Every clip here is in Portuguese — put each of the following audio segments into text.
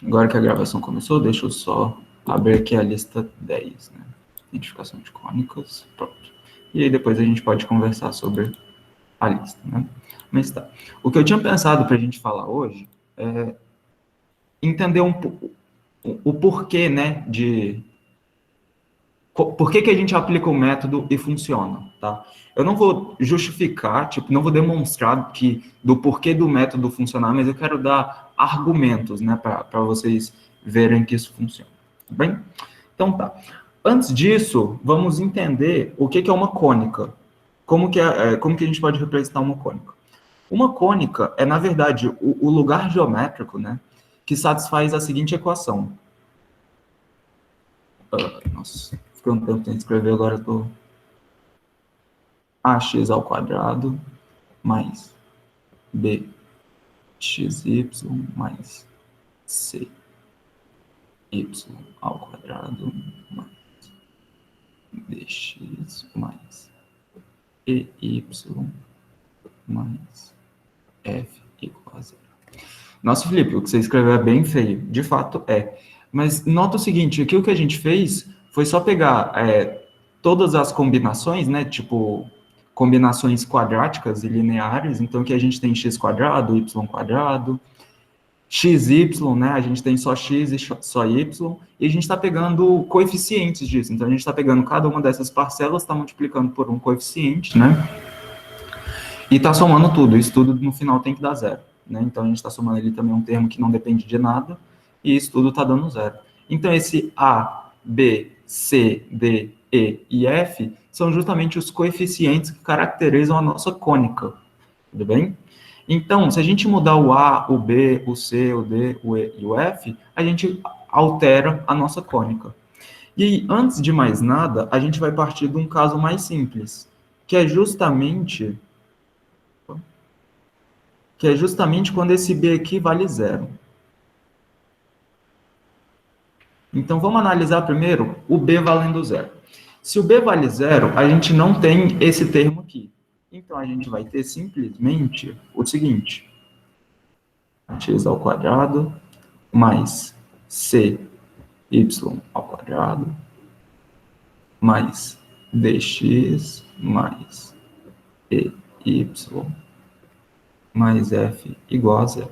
Agora que a gravação começou, deixa eu só abrir aqui a lista 10, né? Identificação de cônicas, pronto. E aí depois a gente pode conversar sobre a lista, né? Mas tá. O que eu tinha pensado para a gente falar hoje é entender o porquê, né, por que a gente aplica o método e funciona, tá? Eu não vou justificar, tipo, não vou demonstrar do porquê do método funcionar, mas eu quero dar argumentos, né, para vocês verem que isso funciona, tá bem? Então tá. Antes disso, vamos entender o que é uma cônica. Como que a gente pode representar uma cônica? Uma cônica é, na verdade, o lugar geométrico, né, que satisfaz a seguinte equação. Nossa, fiquei um tempo sem escrever, agora eu tô... ax ao quadrado mais bxy mais cy ao quadrado mais dx mais ey mais f igual a zero. Nossa, Felipe, o que você escreveu é bem feio. De fato, é. Mas nota o seguinte, aqui o que a gente fez foi só pegar todas as combinações, né? Tipo, combinações quadráticas e lineares. Então, aqui a gente tem x quadrado, y quadrado, xy, né? A gente tem só x e só y. E a gente está pegando coeficientes disso. Então, a gente está pegando cada uma dessas parcelas, está multiplicando por um coeficiente, né? E está somando tudo. Isso tudo, no final, tem que dar zero. Né? Então, a gente está somando ali também um termo que não depende de nada, e isso tudo está dando zero. Então, esse A, B, C, D, E e F são justamente os coeficientes que caracterizam a nossa cônica, tudo bem? Então, se a gente mudar o A, o B, o C, o D, o E e o F, a gente altera a nossa cônica. E antes de mais nada, a gente vai partir de um caso mais simples, que é justamente quando esse B aqui vale zero. Então, vamos analisar primeiro o B valendo zero. Se o B vale zero, a gente não tem esse termo aqui. Então, a gente vai ter simplesmente o seguinte. X ao quadrado mais CY ao quadrado mais DX mais EY mais F igual a zero.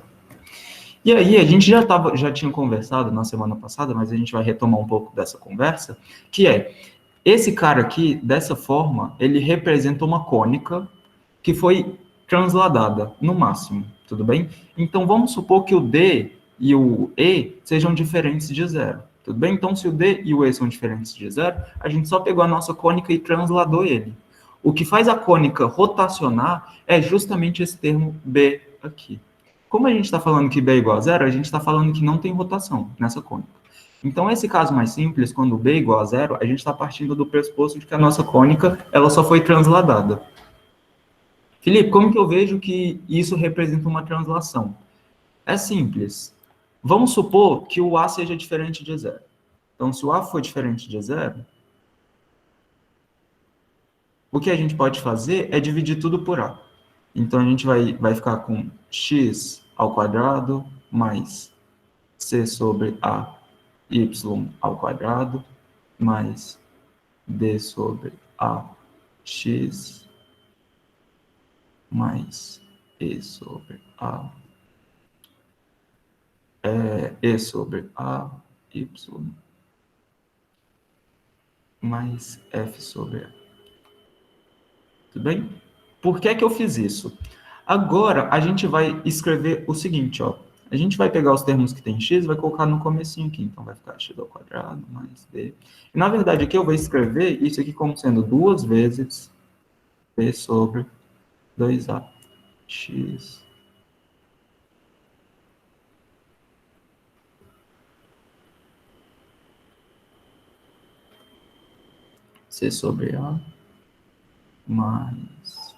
E aí, a gente já tinha conversado na semana passada, mas a gente vai retomar um pouco dessa conversa, que é, esse cara aqui, dessa forma, ele representa uma cônica que foi transladada, no máximo, tudo bem? Então, vamos supor que o D e o E sejam diferentes de zero, tudo bem? Então, se o D e o E são diferentes de zero, a gente só pegou a nossa cônica e transladou ele. O que faz a cônica rotacionar é justamente esse termo B aqui. Como a gente está falando que B é igual a zero, a gente está falando que não tem rotação nessa cônica. Então, esse caso mais simples, quando B é igual a zero, a gente está partindo do pressuposto de que a nossa cônica ela só foi transladada. Felipe, como que eu vejo que isso representa uma translação? É simples. Vamos supor que o A seja diferente de zero. Então, se o A for diferente de zero, o que a gente pode fazer é dividir tudo por A. Então, a gente vai ficar com x ao quadrado mais c sobre a y ao quadrado mais d sobre a x mais e sobre a e sobre a y mais f sobre a. Tudo bem? Por que eu fiz isso? Agora, a gente vai escrever o seguinte, ó. A gente vai pegar os termos que tem x e vai colocar no comecinho aqui. Então, vai ficar x ao quadrado mais d. E, na verdade, aqui eu vou escrever isso aqui como sendo 2 vezes d sobre 2a x c sobre a mais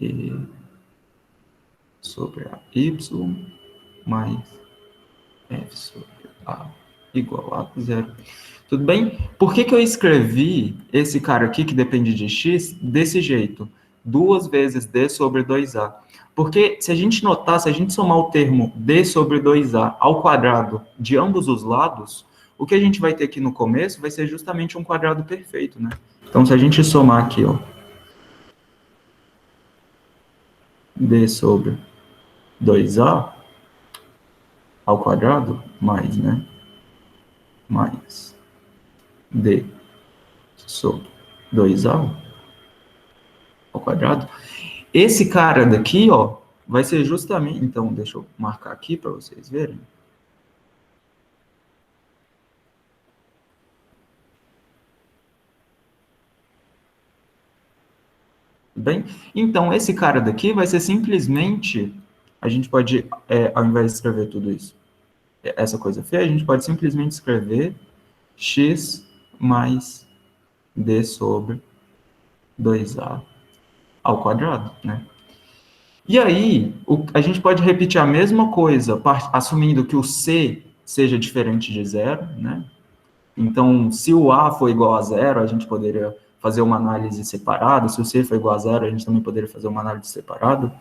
e sobre a y mais f sobre a igual a zero. Tudo bem? Por que eu escrevi esse cara aqui, que depende de x, desse jeito? 2 vezes d sobre 2a. Porque se a gente notar, se a gente somar o termo d sobre 2a ao quadrado de ambos os lados, o que a gente vai ter aqui no começo vai ser justamente um quadrado perfeito, né? Então, se a gente somar aqui, ó, d sobre 2a ao quadrado, mais, né? Mais d sobre 2a ao quadrado. Esse cara daqui, ó, vai ser justamente... Então, deixa eu marcar aqui para vocês verem. Bem, então, esse cara daqui vai ser simplesmente... A gente pode, ao invés de escrever tudo isso, essa coisa feia, a gente pode simplesmente escrever x mais d sobre 2a ao quadrado, né? E aí, a gente pode repetir a mesma coisa, assumindo que o c seja diferente de zero, né? Então, se o a for igual a zero, a gente poderia fazer uma análise separada. Se o c for igual a zero, a gente também poderia fazer uma análise separada.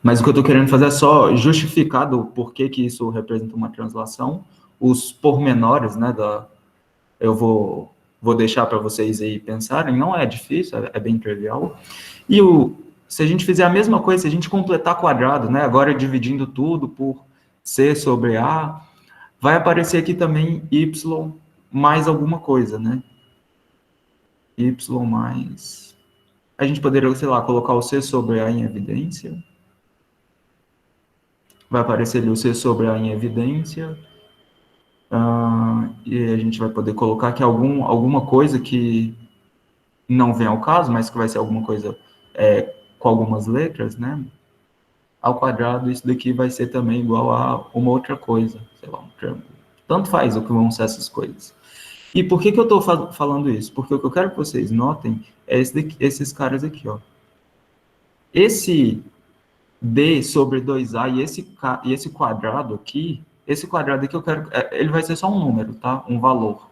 Mas o que eu estou querendo fazer é só justificar do porquê que isso representa uma translação. Os pormenores, né, eu vou deixar para vocês aí pensarem, não é difícil, é bem trivial. E se a gente fizer a mesma coisa, se a gente completar quadrado, né, agora dividindo tudo por c sobre a, vai aparecer aqui também y mais alguma coisa, né? Y mais... A gente poderia, sei lá, colocar o c sobre a em evidência. Vai aparecer ali o c sobre a em evidência. E a gente vai poder colocar aqui alguma coisa que não vem ao caso, mas que vai ser alguma coisa com algumas letras, né? Ao quadrado, isso daqui vai ser também igual a uma outra coisa, sei lá, um triângulo. Tanto faz o que vão ser essas coisas. E por que eu estou falando isso? Porque o que eu quero que vocês notem é esses caras aqui, ó. Esse d sobre 2a e esse quadrado aqui, esse quadrado aqui eu quero, ele vai ser só um número, tá? Um valor.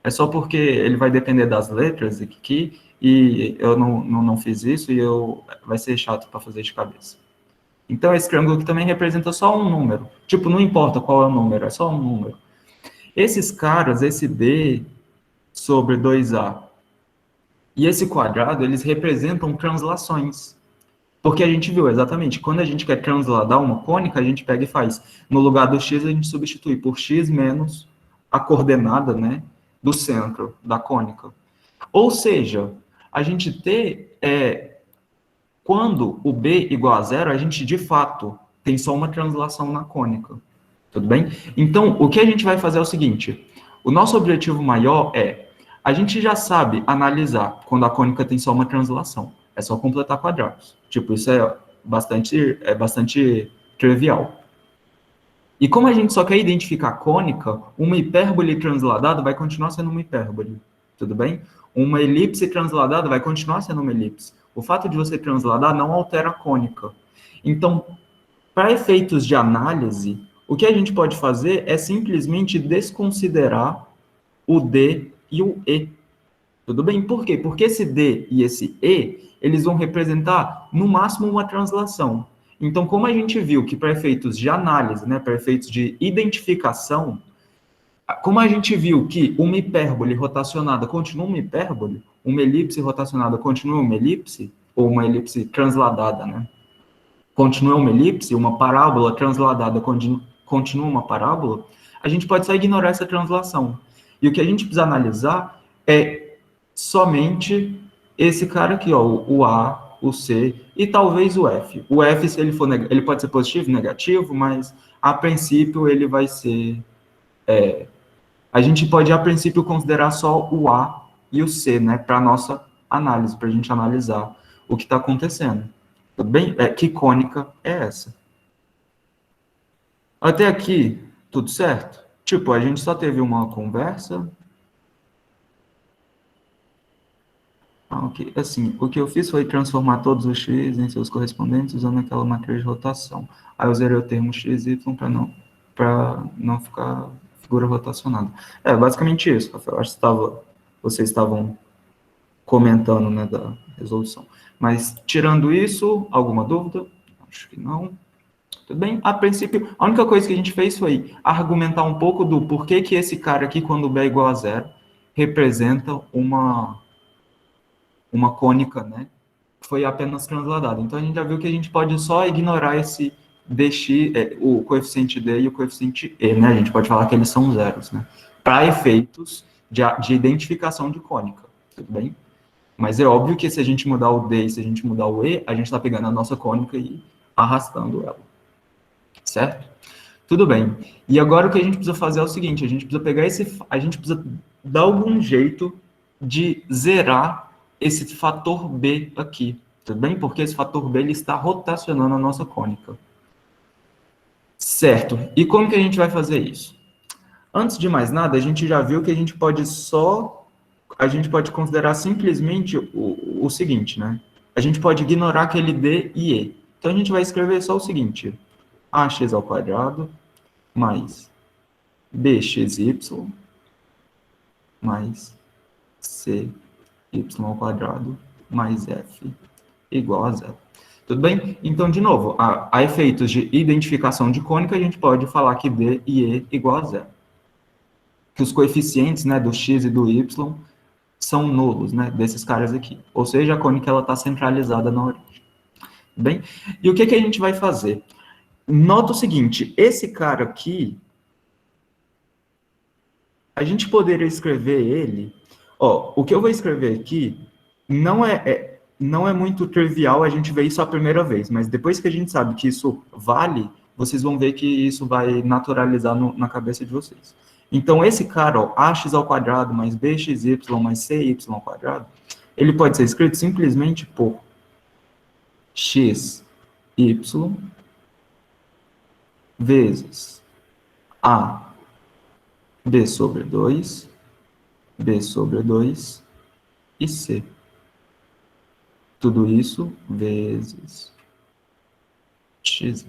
É só porque ele vai depender das letras aqui e eu não fiz isso e vai ser chato para fazer de cabeça. Então, esse triângulo aqui também representa só um número. Tipo, não importa qual é o número, é só um número. Esses caras, esse d sobre 2a e esse quadrado, eles representam translações. Porque a gente viu exatamente, quando a gente quer transladar uma cônica, a gente pega e faz. No lugar do x, a gente substitui por x menos a coordenada, né, do centro da cônica. Ou seja, a gente quando o b igual a zero, a gente, de fato, tem só uma translação na cônica. Tudo bem? Então, o que a gente vai fazer é o seguinte. O nosso objetivo maior a gente já sabe analisar quando a cônica tem só uma translação. É só completar quadrados. Tipo, isso é bastante trivial. E como a gente só quer identificar a cônica, uma hipérbole transladada vai continuar sendo uma hipérbole. Tudo bem? Uma elipse transladada vai continuar sendo uma elipse. O fato de você transladar não altera a cônica. Então, para efeitos de análise, o que a gente pode fazer é simplesmente desconsiderar o D e o E. Tudo bem? Por quê? Porque esse D e esse E, eles vão representar, no máximo, uma translação. Então, como a gente viu que para efeitos de análise, né, para efeitos de identificação, como a gente viu que uma hipérbole rotacionada continua uma hipérbole, uma elipse rotacionada continua uma elipse, ou uma elipse transladada, né? Continua uma elipse, uma parábola transladada continua uma parábola, a gente pode só ignorar essa translação. E o que a gente precisa analisar é somente esse cara aqui, ó, o A, o C e talvez o F. O F, se ele for ele pode ser positivo, negativo, mas a princípio ele vai ser... a gente pode, a princípio, considerar só o A e o C, né, para a nossa análise, para a gente analisar o que está acontecendo. Tudo bem? Que cônica é essa? Até aqui, tudo certo? Tipo, a gente só teve uma conversa. Ok. Assim, o que eu fiz foi transformar todos os x em seus correspondentes usando aquela matriz de rotação. Aí eu zerei o termo x e y para não ficar figura rotacionada. Basicamente isso, Rafael. Acho que vocês estavam comentando, né, resolução. Mas, tirando isso, alguma dúvida? Acho que não. Tudo bem? A princípio, a única coisa que a gente fez foi argumentar um pouco do porquê que esse cara aqui, quando B é igual a zero, representa uma cônica, né? Foi apenas transladada. Então, a gente já viu que a gente pode só ignorar esse dx, o coeficiente d e o coeficiente e, né? A gente pode falar que eles são zeros, né? Para efeitos de identificação de cônica, tudo bem? Mas é óbvio que se a gente mudar o d e se a gente mudar o e, a gente está pegando a nossa cônica e arrastando ela. Certo? Tudo bem. E agora o que a gente precisa fazer é o seguinte, a gente precisa dar algum jeito de zerar esse fator B aqui, tudo bem? Porque esse fator B ele está rotacionando a nossa cônica. Certo. E como que a gente vai fazer isso? Antes de mais nada, a gente já viu que a gente pode considerar simplesmente o seguinte, né? A gente pode ignorar aquele D e E. Então a gente vai escrever só o seguinte: ax ao quadrado mais bxy mais cy ao quadrado mais f igual a zero. Tudo bem? Então, de novo, a efeitos de identificação de cônica, a gente pode falar que d e e igual a zero. Que os coeficientes, né, do x e do y são nulos, né, desses caras aqui. Ou seja, a cônica está centralizada na origem. Bem? E o que a gente vai fazer? Nota o seguinte, esse cara aqui, a gente poderia escrever ele... o que eu vou escrever aqui não é muito trivial a gente ver isso a primeira vez, mas depois que a gente sabe que isso vale, vocês vão ver que isso vai naturalizar na cabeça de vocês. Então, esse cara, ax ao quadrado mais bxy mais cy ao quadrado, ele pode ser escrito simplesmente por xy vezes a b sobre 2, b sobre 2 e c. Tudo isso vezes xy.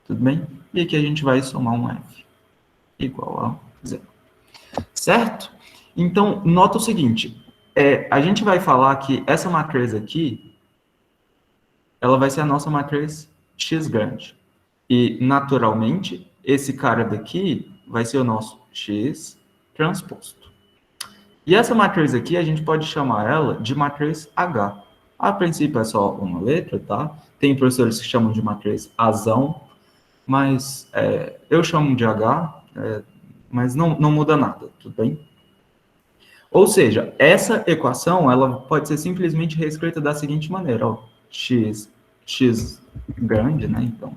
Tudo bem? E aqui a gente vai somar um f igual a zero. Certo? Então, nota o seguinte. A gente vai falar que essa matriz aqui, ela vai ser a nossa matriz x grande. E, naturalmente, esse cara daqui vai ser o nosso x transposto. E essa matriz aqui, a gente pode chamar ela de matriz H. A princípio é só uma letra, tá? Tem professores que chamam de matriz azão, mas eu chamo de H, mas não muda nada, tudo bem? Ou seja, essa equação, ela pode ser simplesmente reescrita da seguinte maneira, ó, x grande, né, então,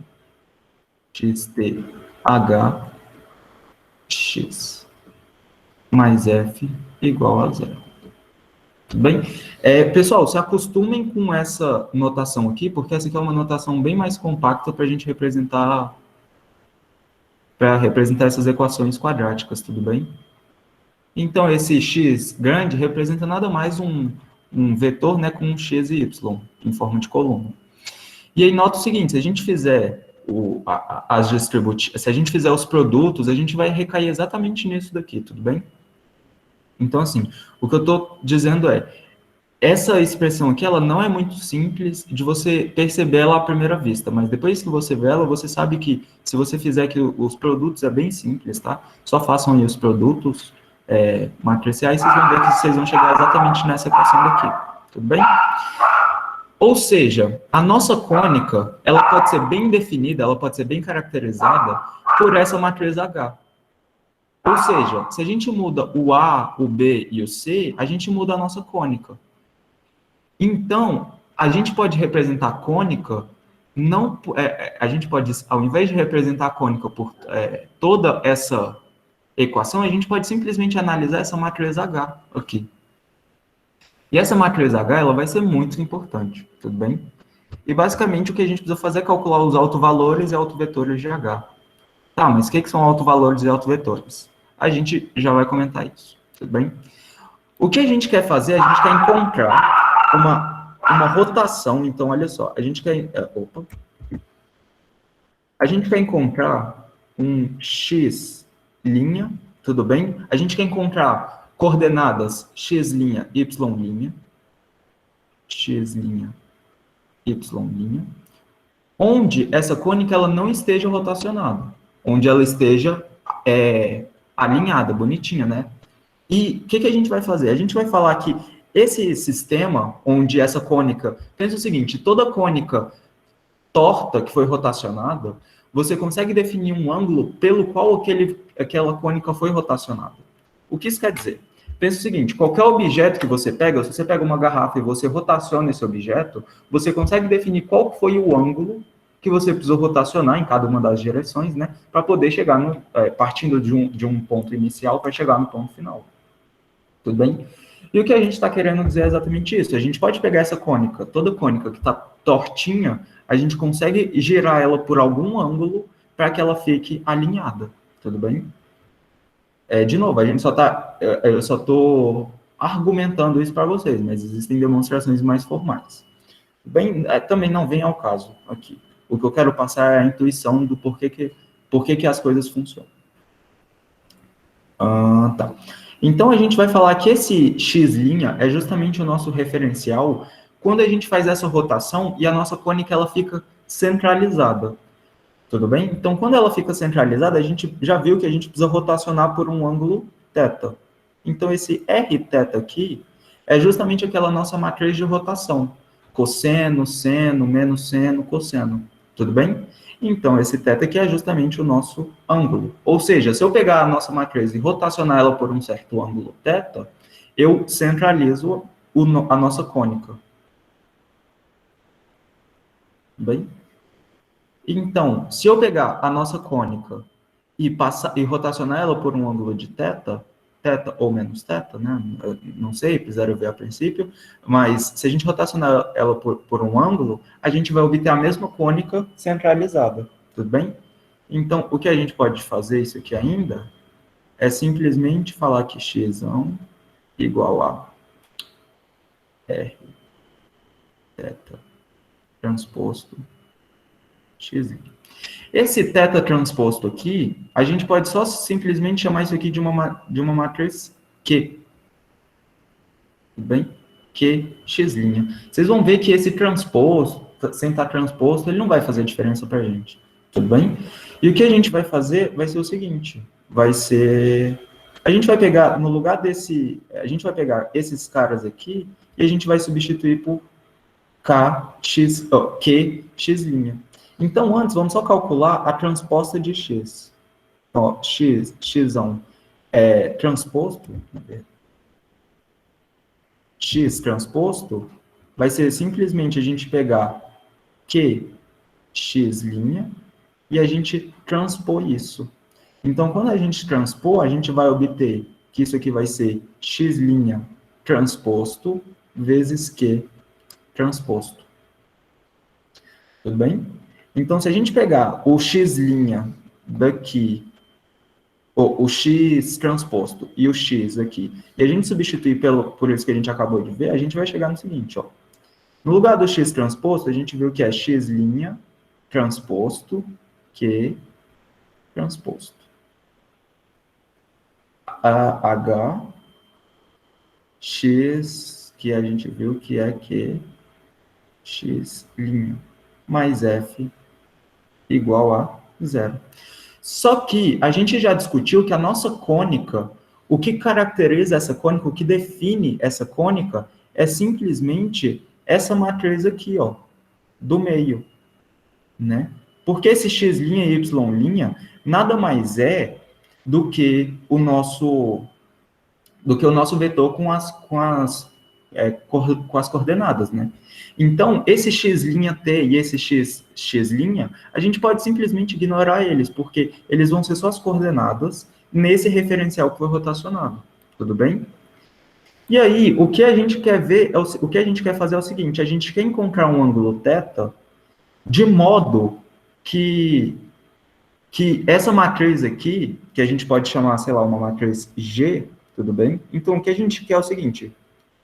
xt h x mais f igual a zero. Tudo bem? Pessoal, se acostumem com essa notação aqui, porque essa aqui é uma notação bem mais compacta para a gente representar essas equações quadráticas, tudo bem? Então, esse x grande representa nada mais um vetor, né, com um x e y, em forma de coluna. E aí, nota o seguinte, se a gente fizer se a gente fizer os produtos, a gente vai recair exatamente nisso daqui, tudo bem? Então, assim, o que eu estou dizendo essa expressão aqui, ela não é muito simples de você perceber ela à primeira vista, mas depois que você vê ela, você sabe que se você fizer aqui os produtos, é bem simples, tá? Só façam aí os produtos matriciais, vocês vão ver que vocês vão chegar exatamente nessa equação daqui, tudo bem? Ou seja, a nossa cônica, ela pode ser bem definida, ela pode ser bem caracterizada por essa matriz H. Ou seja, se a gente muda o A, o B e o C, a gente muda a nossa cônica. Então, a gente pode representar a cônica, a gente pode, ao invés de representar a cônica por toda essa equação, a gente pode simplesmente analisar essa matriz H aqui. E essa matriz H, ela vai ser muito importante, tudo bem? E basicamente o que a gente precisa fazer é calcular os autovalores e autovetores de H. Tá, mas o que são autovalores e autovetores? A gente já vai comentar isso, tudo bem? O que a gente quer fazer, a gente quer encontrar uma rotação, então olha só, a gente quer encontrar um x', tudo bem? A gente quer encontrar coordenadas x', y', x', y', onde essa cônica ela não esteja rotacionada, onde ela esteja alinhada, bonitinha, né? E o que a gente vai fazer? A gente vai falar que esse sistema, onde essa cônica... Pensa o seguinte, toda cônica torta que foi rotacionada, você consegue definir um ângulo pelo qual aquela cônica foi rotacionada. O que isso quer dizer? Pensa o seguinte, qualquer objeto que você pega, se você pega uma garrafa e você rotaciona esse objeto, você consegue definir qual foi o ângulo que você precisou rotacionar em cada uma das direções, né, para poder chegar partindo de um ponto inicial para chegar no ponto final. Tudo bem? E o que a gente está querendo dizer é exatamente isso. A gente pode pegar essa cônica, toda cônica que está tortinha, a gente consegue girar ela por algum ângulo para que ela fique alinhada. Tudo bem? De novo, a gente eu só estou argumentando isso para vocês, mas existem demonstrações mais formais. Bem, também não vem ao caso aqui. O que eu quero passar é a intuição do porquê que as coisas funcionam. Tá. Então, a gente vai falar que esse x' é justamente o nosso referencial quando a gente faz essa rotação e a nossa cônica ela fica centralizada. Tudo bem? Então, quando ela fica centralizada, a gente já viu que a gente precisa rotacionar por um ângulo θ. Então, esse rθ aqui é justamente aquela nossa matriz de rotação. Cosseno, seno, menos seno, cosseno. Tudo bem? Então, esse θ aqui é justamente o nosso ângulo. Ou seja, se eu pegar a nossa matriz e rotacionar ela por um certo ângulo θ, eu centralizo a nossa cônica. Bem? Então, se eu pegar a nossa cônica e rotacionar ela por um ângulo de θ ou menos θ, né? Eu não sei, precisaram ver a princípio, mas se a gente rotacionar ela por um ângulo, a gente vai obter a mesma cônica centralizada, tudo bem? Então, o que a gente pode fazer isso aqui ainda é simplesmente falar que x igual a r θ transposto x'. Esse θ transposto aqui, a gente pode só simplesmente chamar isso aqui de uma matriz Q. Tudo bem? QX'. Vocês vão ver que esse transposto, sem estar transposto, ele não vai fazer diferença para a gente. Tudo bem? E o que a gente vai fazer vai ser o seguinte. Vai ser... A gente vai pegar, no lugar desse... A gente vai pegar esses caras aqui e a gente vai substituir por QX'. Então, antes, vamos só calcular a transposta de x. X1 é transposto. X transposto vai ser simplesmente a gente pegar QX' e a gente transpor isso. Então, quando a gente transpor, a gente vai obter que isso aqui vai ser x' transposto vezes Q transposto. Tudo bem? Então, se a gente pegar o x' daqui, o x transposto e o x aqui, e a gente substituir por isso que a gente acabou de ver, a gente vai chegar no seguinte, ó. No lugar do x transposto, a gente viu que é x' transposto, Q transposto. H, x, que a gente viu que é Q, x' mais F igual a 0. Só que a gente já discutiu que a nossa cônica, o que caracteriza essa cônica, o que define essa cônica, é simplesmente essa matriz aqui, ó, do meio, né? Porque esse x' e y' nada mais é do que o nosso vetor com as coordenadas, né? Então, esse x' t e esse x', a gente pode simplesmente ignorar eles, porque eles vão ser só as coordenadas nesse referencial que foi rotacionado. Tudo bem? E aí, o que a gente quer ver, o que a gente quer fazer é o seguinte, a gente quer encontrar um ângulo θ de modo que essa matriz aqui, que a gente pode chamar, sei lá, uma matriz G, tudo bem? Então, o que a gente quer é o seguinte,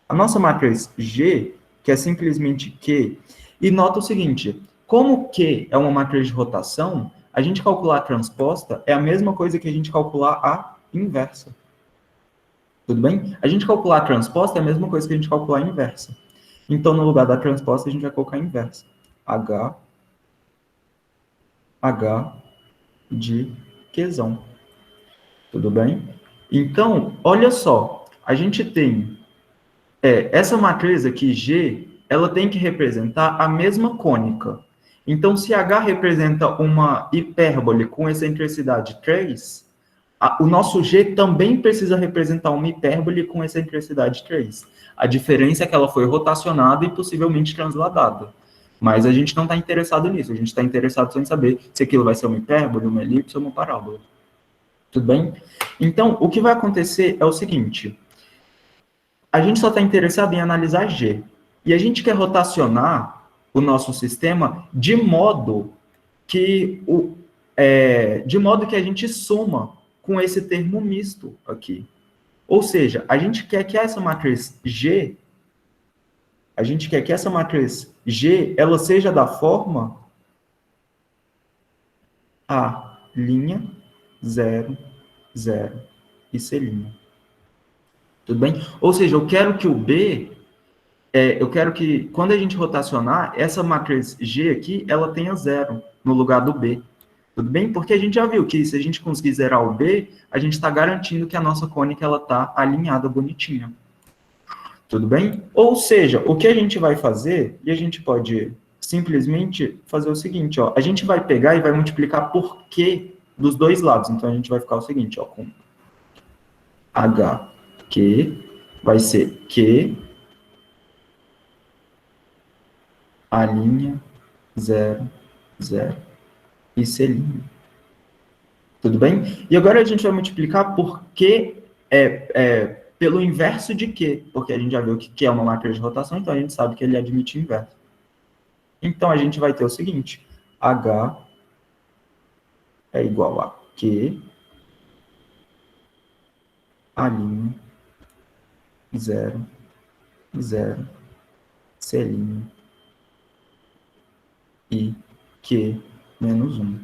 a nossa matriz G, que é simplesmente Q, e nota o seguinte, como Q é uma matriz de rotação, a gente calcular a transposta é a mesma coisa que a gente calcular a inversa. Tudo bem? A gente calcular a transposta é a mesma coisa que a gente calcular a inversa. Então, no lugar da transposta, a gente vai colocar a inversa. H de Qzão. Tudo bem? Então, olha só. A gente tem essa matriz aqui, G, ela tem que representar a mesma cônica. Então, se H representa uma hipérbole com excentricidade 3, o nosso G também precisa representar uma hipérbole com excentricidade 3. A diferença é que ela foi rotacionada e possivelmente transladada. Mas a gente não está interessado nisso. A gente está interessado só em saber se aquilo vai ser uma hipérbole, uma elipse ou uma parábola. Tudo bem? Então, o que vai acontecer é o seguinte. A gente só está interessado em analisar G. E a gente quer rotacionar o nosso sistema de modo que a gente soma com esse termo misto aqui. Ou seja, a gente quer que essa matriz G, ela seja da forma A', 0, 0 e C'. Tudo bem? Ou seja, eu quero que o B, eu quero que, quando a gente rotacionar, essa matriz G aqui, ela tenha 0 no lugar do B. Tudo bem? Porque a gente já viu que se a gente conseguir zerar o B, a gente está garantindo que a nossa cônica está alinhada bonitinha. Tudo bem? Ou seja, o que a gente vai fazer, e a gente pode simplesmente fazer o seguinte, ó, a gente vai pegar e vai multiplicar por Q dos dois lados. Então, a gente vai ficar o seguinte, ó, com HQ vai ser Q A', 0, 0 e C'. Tudo bem? E agora a gente vai multiplicar por Q pelo inverso de Q, porque a gente já viu que Q é uma matriz de rotação, então a gente sabe que ele admite inverso. Então a gente vai ter o seguinte, H é igual a Q A', 0, 0, C' e Q menos 1.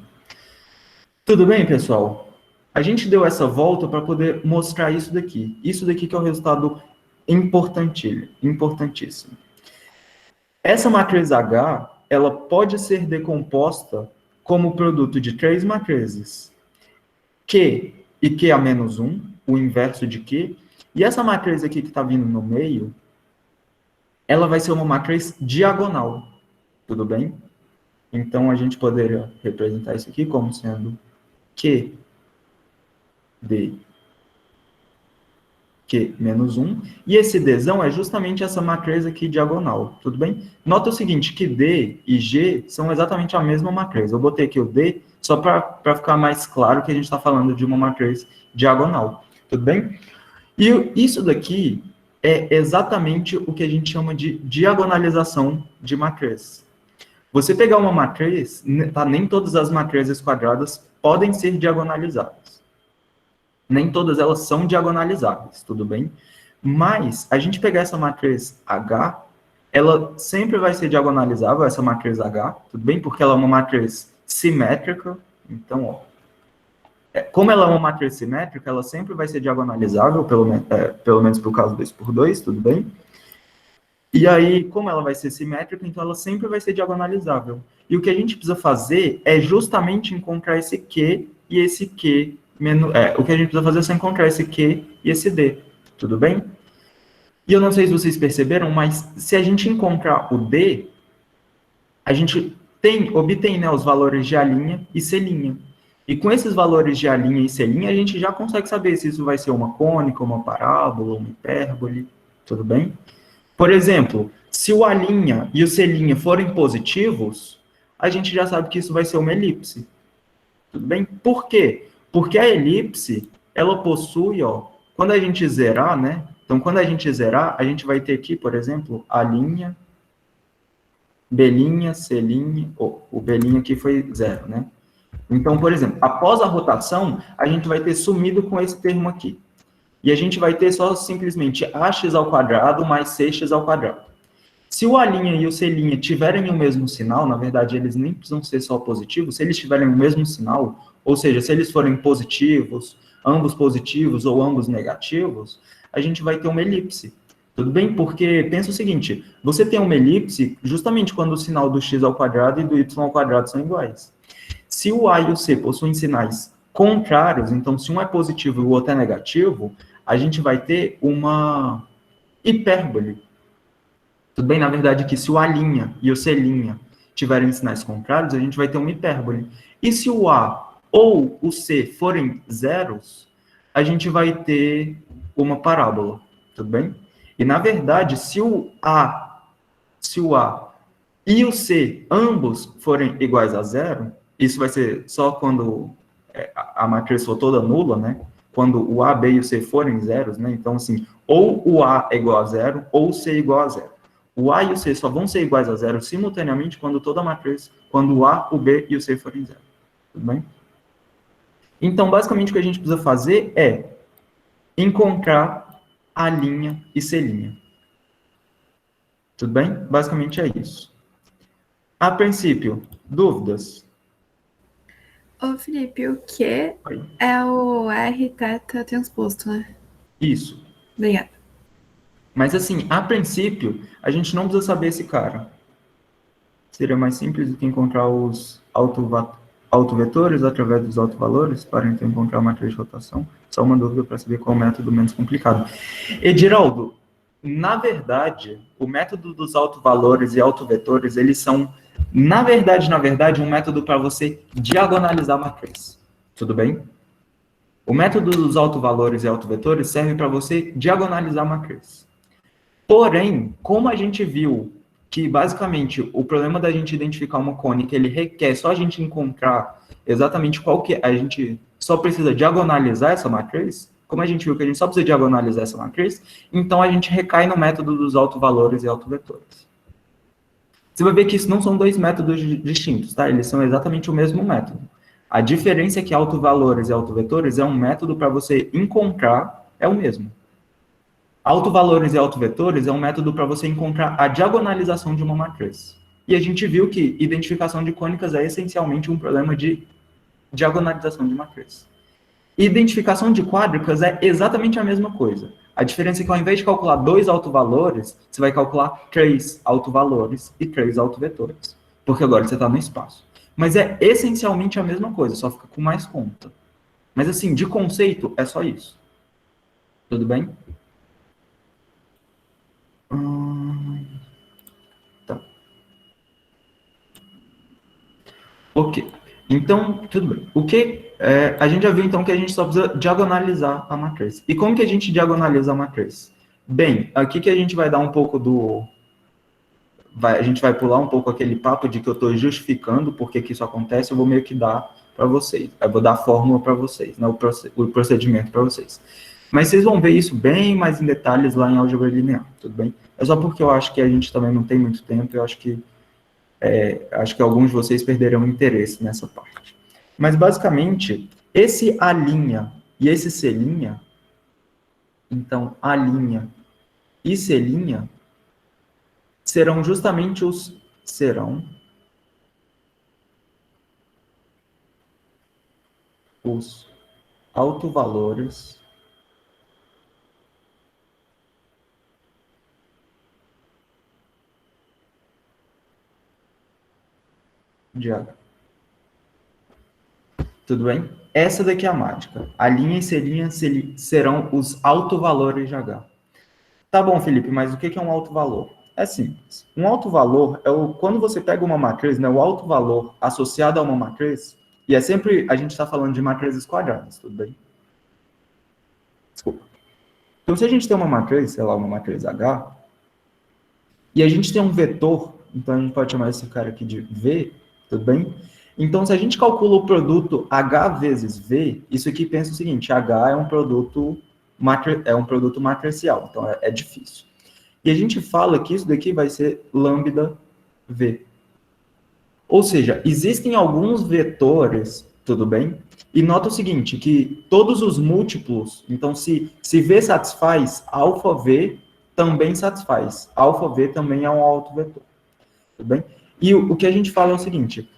Tudo bem, pessoal? A gente deu essa volta para poder mostrar isso daqui. Isso daqui que é o resultado importantíssimo. Essa matriz H, ela pode ser decomposta como produto de três matrizes. Q e Q a menos 1, o inverso de Q. E essa matriz aqui que está vindo no meio, ela vai ser uma matriz diagonal. Tudo bem? Então, a gente poderia representar isso aqui como sendo Q de Q menos 1. E esse Dzão é justamente essa matriz aqui diagonal. Tudo bem? Nota o seguinte, que D e G são exatamente a mesma matriz. Eu botei aqui o D só para ficar mais claro que a gente está falando de uma matriz diagonal. Tudo bem? E isso daqui é exatamente o que a gente chama de diagonalização de matriz. Você pegar uma matriz, tá? Nem todas as matrizes quadradas podem ser diagonalizadas. Nem todas elas são diagonalizáveis, tudo bem? Mas, a gente pegar essa matriz H, ela sempre vai ser diagonalizável, essa matriz H, tudo bem? Porque ela é uma matriz simétrica. Então, ó, como ela é uma matriz simétrica, ela sempre vai ser diagonalizável, pelo menos por causa do 2×2, tudo bem? E aí, como ela vai ser simétrica, então ela sempre vai ser diagonalizável. E o que a gente precisa fazer é justamente encontrar esse Q e esse Q. O que a gente precisa fazer é só encontrar esse Q e esse D. Tudo bem? E eu não sei se vocês perceberam, mas se a gente encontrar o D, a gente obtém, né, os valores de A' e C'. E com esses valores de A' e C', a gente já consegue saber se isso vai ser uma cônica, uma parábola, uma hipérbole. Tudo bem? Por exemplo, se o A' e o C' forem positivos, a gente já sabe que isso vai ser uma elipse. Tudo bem? Por quê? Porque a elipse, ela possui, ó, quando a gente zerar, né? Então, quando a gente zerar, a gente vai ter aqui, por exemplo, A', B', C', o B' aqui foi 0, né? Então, por exemplo, após a rotação, a gente vai ter sumido com esse termo aqui. E a gente vai ter só simplesmente ax² mais cx². Se o A' e o C' tiverem o mesmo sinal, na verdade, eles nem precisam ser só positivos, se eles tiverem o mesmo sinal, ou seja, se eles forem positivos ou ambos negativos, a gente vai ter uma elipse. Tudo bem? Porque pensa o seguinte, você tem uma elipse justamente quando o sinal do x ao quadrado e do y ao quadrado são iguais. Se o a e o c possuem sinais contrários, então se um é positivo e o outro é negativo, a gente vai ter uma hipérbole. Tudo bem? Na verdade, que se o a' e o c' tiverem sinais contrários, a gente vai ter uma hipérbole. E se o a ou o c forem zeros, a gente vai ter uma parábola. Tudo bem? E, na verdade, se o a e o c ambos forem iguais a zero, isso vai ser só quando a matriz for toda nula, né? Quando o a, b e o c forem zeros, né? Então, assim, ou o a é igual a zero, ou o c é igual a zero. O a e o c só vão ser iguais a zero simultaneamente quando toda a matriz, quando o a, o b e o c forem zero. Tudo bem? Então, basicamente, o que a gente precisa fazer é encontrar a' e c'. Tudo bem? Basicamente é isso. A princípio, dúvidas? Ô, Felipe, o que Oi. é o R teta transposto, né? Isso. Obrigada. Mas, assim, a princípio, a gente não precisa saber esse cara. Seria mais simples do que encontrar os autovetores através dos autovalores para, então, encontrar a matriz de rotação. Só uma dúvida para saber qual é o método menos complicado. Ediraldo, na verdade, o método dos autovalores e autovetores, eles são, na verdade, um método para você diagonalizar a matriz. Tudo bem? O método dos autovalores e autovetores serve para você diagonalizar a matriz. Porém, como a gente viu que, basicamente, o problema da gente identificar uma cônica, ele requer só a gente encontrar exatamente qual que é, a gente só precisa diagonalizar essa matriz, como a gente viu que a gente só precisa diagonalizar essa matriz, então a gente recai no método dos autovalores e autovetores. Você vai ver que isso não são dois métodos distintos, tá? Eles são exatamente o mesmo método. A diferença é que autovalores e autovetores é um método para você encontrar, é o mesmo. Autovalores e autovetores é um método para você encontrar a diagonalização de uma matriz. E a gente viu que identificação de cônicas é essencialmente um problema de diagonalização de matriz. Identificação de quádricas é exatamente a mesma coisa. A diferença é que ao invés de calcular 2 autovalores, você vai calcular 3 autovalores e 3 autovetores. Porque agora você está no espaço. Mas é essencialmente a mesma coisa, só fica com mais conta. Mas assim, de conceito, é só isso. Tudo bem? Tá. Ok. Então, tudo bem. O que a gente já viu, então, que a gente só precisa diagonalizar a matriz. E como que a gente diagonaliza a matriz? Bem, aqui que a gente vai dar um pouco do... a gente vai pular um pouco aquele papo de que eu estou justificando por que isso acontece, eu vou meio que dar para vocês. Eu vou dar a fórmula para vocês, né, o procedimento para vocês. Mas vocês vão ver isso bem mais em detalhes lá em álgebra linear, tudo bem? É só porque eu acho que a gente também não tem muito tempo, eu acho que alguns de vocês perderão interesse nessa parte. Mas, basicamente, esse A' e esse C', então, A' e C' serão justamente os autovalores de H. Tudo bem? Essa daqui é a mágica. A linha e C' serão os autovalores de H. Tá bom, Felipe, mas o que é um autovalor? É simples. Um autovalor é quando você pega uma matriz, né, o autovalor associado a uma matriz, e é sempre, a gente está falando de matrizes quadradas, tudo bem? Desculpa. Então, se a gente tem uma matriz, sei lá, uma matriz H, e a gente tem um vetor, então a gente pode chamar esse cara aqui de V, tudo bem? Então, se a gente calcula o produto H vezes V, isso aqui pensa o seguinte, H é um produto matricial, então é difícil. E a gente fala que isso daqui vai ser lambda V. Ou seja, existem alguns vetores, tudo bem? E nota o seguinte, que todos os múltiplos, então se V satisfaz, alfa V também satisfaz. Alfa V também é um autovetor. Tudo bem? E o que a gente fala é o seguinte,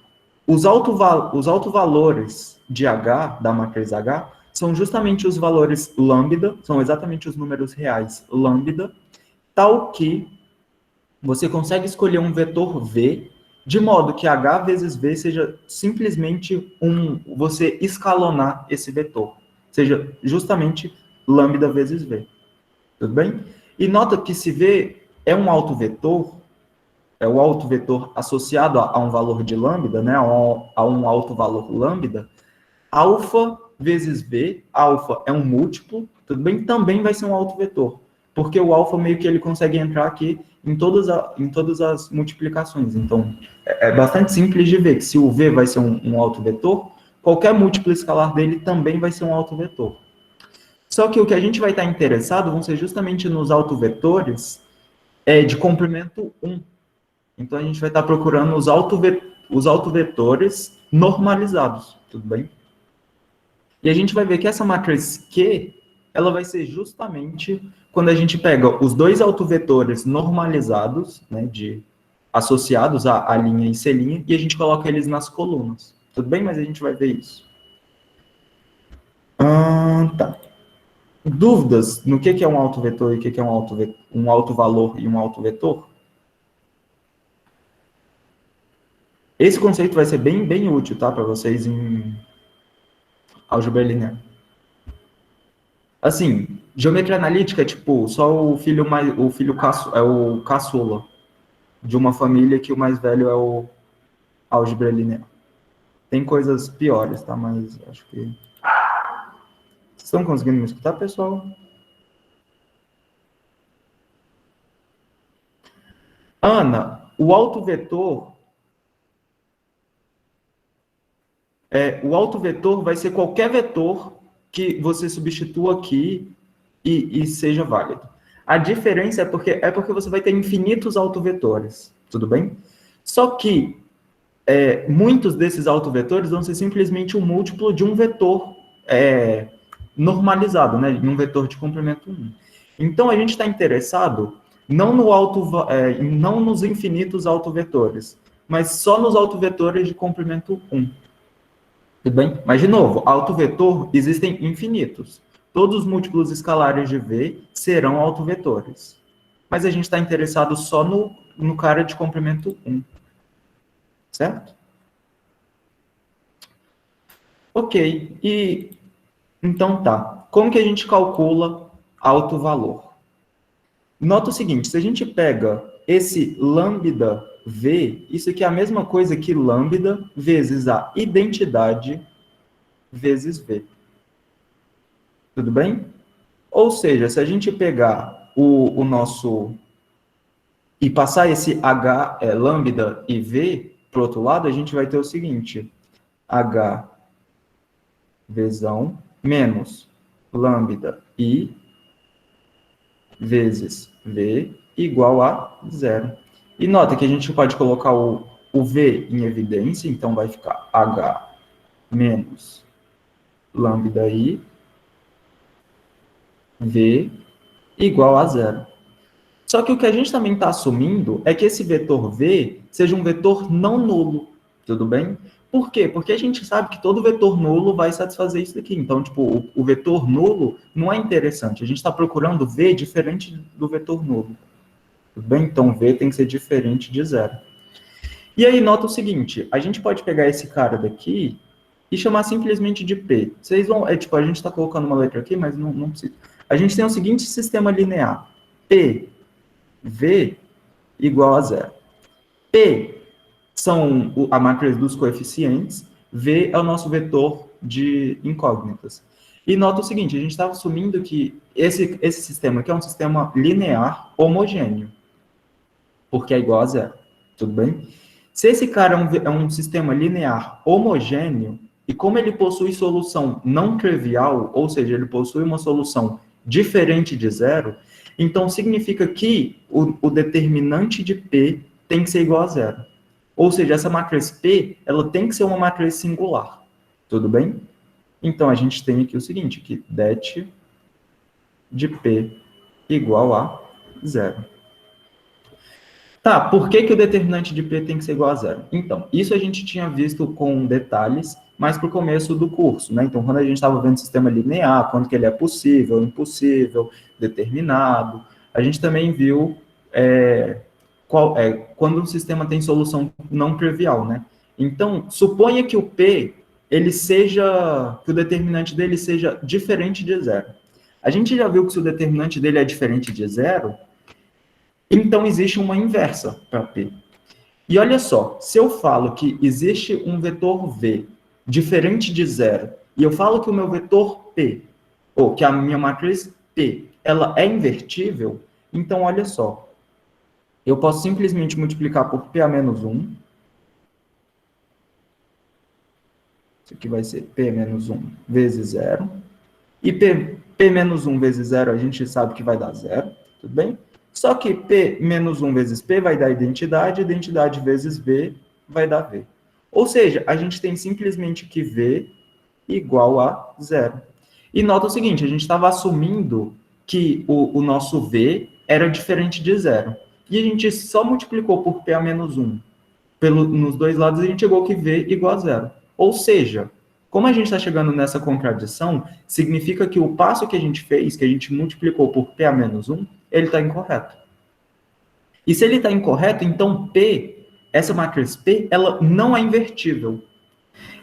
os autovalores de H, da matriz H, são justamente os valores lambda, são exatamente os números reais lambda, tal que você consegue escolher um vetor V, de modo que H vezes V seja simplesmente você escalonar esse vetor. Seja justamente lambda vezes V. Tudo bem? E nota que se V é um autovetor, é o autovetor associado a um valor de lambda, né, a um autovalor lambda, alfa vezes V, alfa é um múltiplo, tudo bem? Também vai ser um autovetor, porque o alfa meio que ele consegue entrar aqui em todas as multiplicações. Então, é bastante simples de ver que se o V vai ser um autovetor, qualquer múltiplo escalar dele também vai ser um autovetor. Só que o que a gente vai estar interessado vão ser justamente nos autovetores de comprimento 1. Então, a gente vai estar procurando os autovetores normalizados, tudo bem? E a gente vai ver que essa matriz Q, ela vai ser justamente quando a gente pega os dois autovetores normalizados, né, associados à linha e C', e a gente coloca eles nas colunas. Tudo bem? Mas a gente vai ver isso. Tá. Dúvidas no que é um autovetor e o que é um autovalor e um autovetor? Esse conceito vai ser bem útil, tá, para vocês em álgebra linear. Assim, geometria analítica é tipo só o filho é o caçula de uma família que o mais velho é o álgebra linear. Tem coisas piores, tá? Mas acho que vocês estão conseguindo me escutar, pessoal? Ana, o autovetor vai ser qualquer vetor que você substitua aqui e seja válido. A diferença é porque você vai ter infinitos autovetores, tudo bem? Só que muitos desses autovetores vão ser simplesmente um múltiplo de um vetor normalizado, né? De um vetor de comprimento 1. Então, a gente está interessado não nos infinitos autovetores, mas só nos autovetores de comprimento 1. Tudo bem? Mas, de novo, autovetor existem infinitos. Todos os múltiplos escalares de V serão autovetores. Mas a gente está interessado só no cara de comprimento 1. Certo? Ok. Então tá. Como que a gente calcula autovalor? Nota o seguinte, se a gente pega esse lambda V, isso aqui é a mesma coisa que lambda vezes a identidade vezes V. Tudo bem? Ou seja, se a gente pegar o nosso... e passar esse H, lambda e V para o outro lado, a gente vai ter o seguinte, H Vzão menos lambda I vezes V igual a zero. E nota que a gente pode colocar o V em evidência, então vai ficar H menos lambda I V igual a zero. Só que o que a gente também está assumindo é que esse vetor V seja um vetor não nulo, tudo bem? Por quê? Porque a gente sabe que todo vetor nulo vai satisfazer isso aqui. Então, tipo, o vetor nulo não é interessante. A gente está procurando V diferente do vetor nulo. Tudo bem? Então, V tem que ser diferente de zero. E aí, nota o seguinte. A gente pode pegar esse cara daqui e chamar simplesmente de P. Vocês vão... a gente está colocando uma letra aqui, mas não precisa. A gente tem o seguinte sistema linear. P, V igual a zero. P são a matriz dos coeficientes, V é o nosso vetor de incógnitas. E nota o seguinte, a gente está assumindo que esse sistema aqui é um sistema linear homogêneo, porque é igual a zero, tudo bem? Se esse cara é um sistema linear homogêneo, e como ele possui solução não trivial, ou seja, ele possui uma solução diferente de zero, então significa que o determinante de P tem que ser igual a zero. Ou seja, essa matriz P, ela tem que ser uma matriz singular. Tudo bem? Então, a gente tem aqui o seguinte, que det de P igual a zero. Tá, por que o determinante de P tem que ser igual a zero? Então, isso a gente tinha visto com detalhes mais para o começo do curso, né? Então, quando a gente estava vendo sistema linear, quando que ele é possível, impossível, determinado, a gente também viu quando um sistema tem solução não trivial, né? Então, suponha que o P, que o determinante dele seja diferente de zero. A gente já viu que se o determinante dele é diferente de zero, então existe uma inversa para P. E olha só, se eu falo que existe um vetor V diferente de zero, e eu falo que o meu vetor P, ou que a minha matriz P, ela é invertível, então olha só, eu posso simplesmente multiplicar por P a menos 1. Isso aqui vai ser P menos 1 vezes zero. E P menos 1 vezes zero a gente sabe que vai dar zero, tudo bem? Só que P menos 1 vezes P vai dar identidade vezes V vai dar V. Ou seja, a gente tem simplesmente que V igual a zero. E nota o seguinte, a gente estava assumindo que o nosso V era diferente de zero. E a gente só multiplicou por P a menos 1 nos dois lados, a gente chegou que V igual a zero. Ou seja, como a gente está chegando nessa contradição, significa que o passo que a gente fez, que a gente multiplicou por P a menos 1, ele está incorreto. E se ele está incorreto, então P, essa matriz P, ela não é invertível.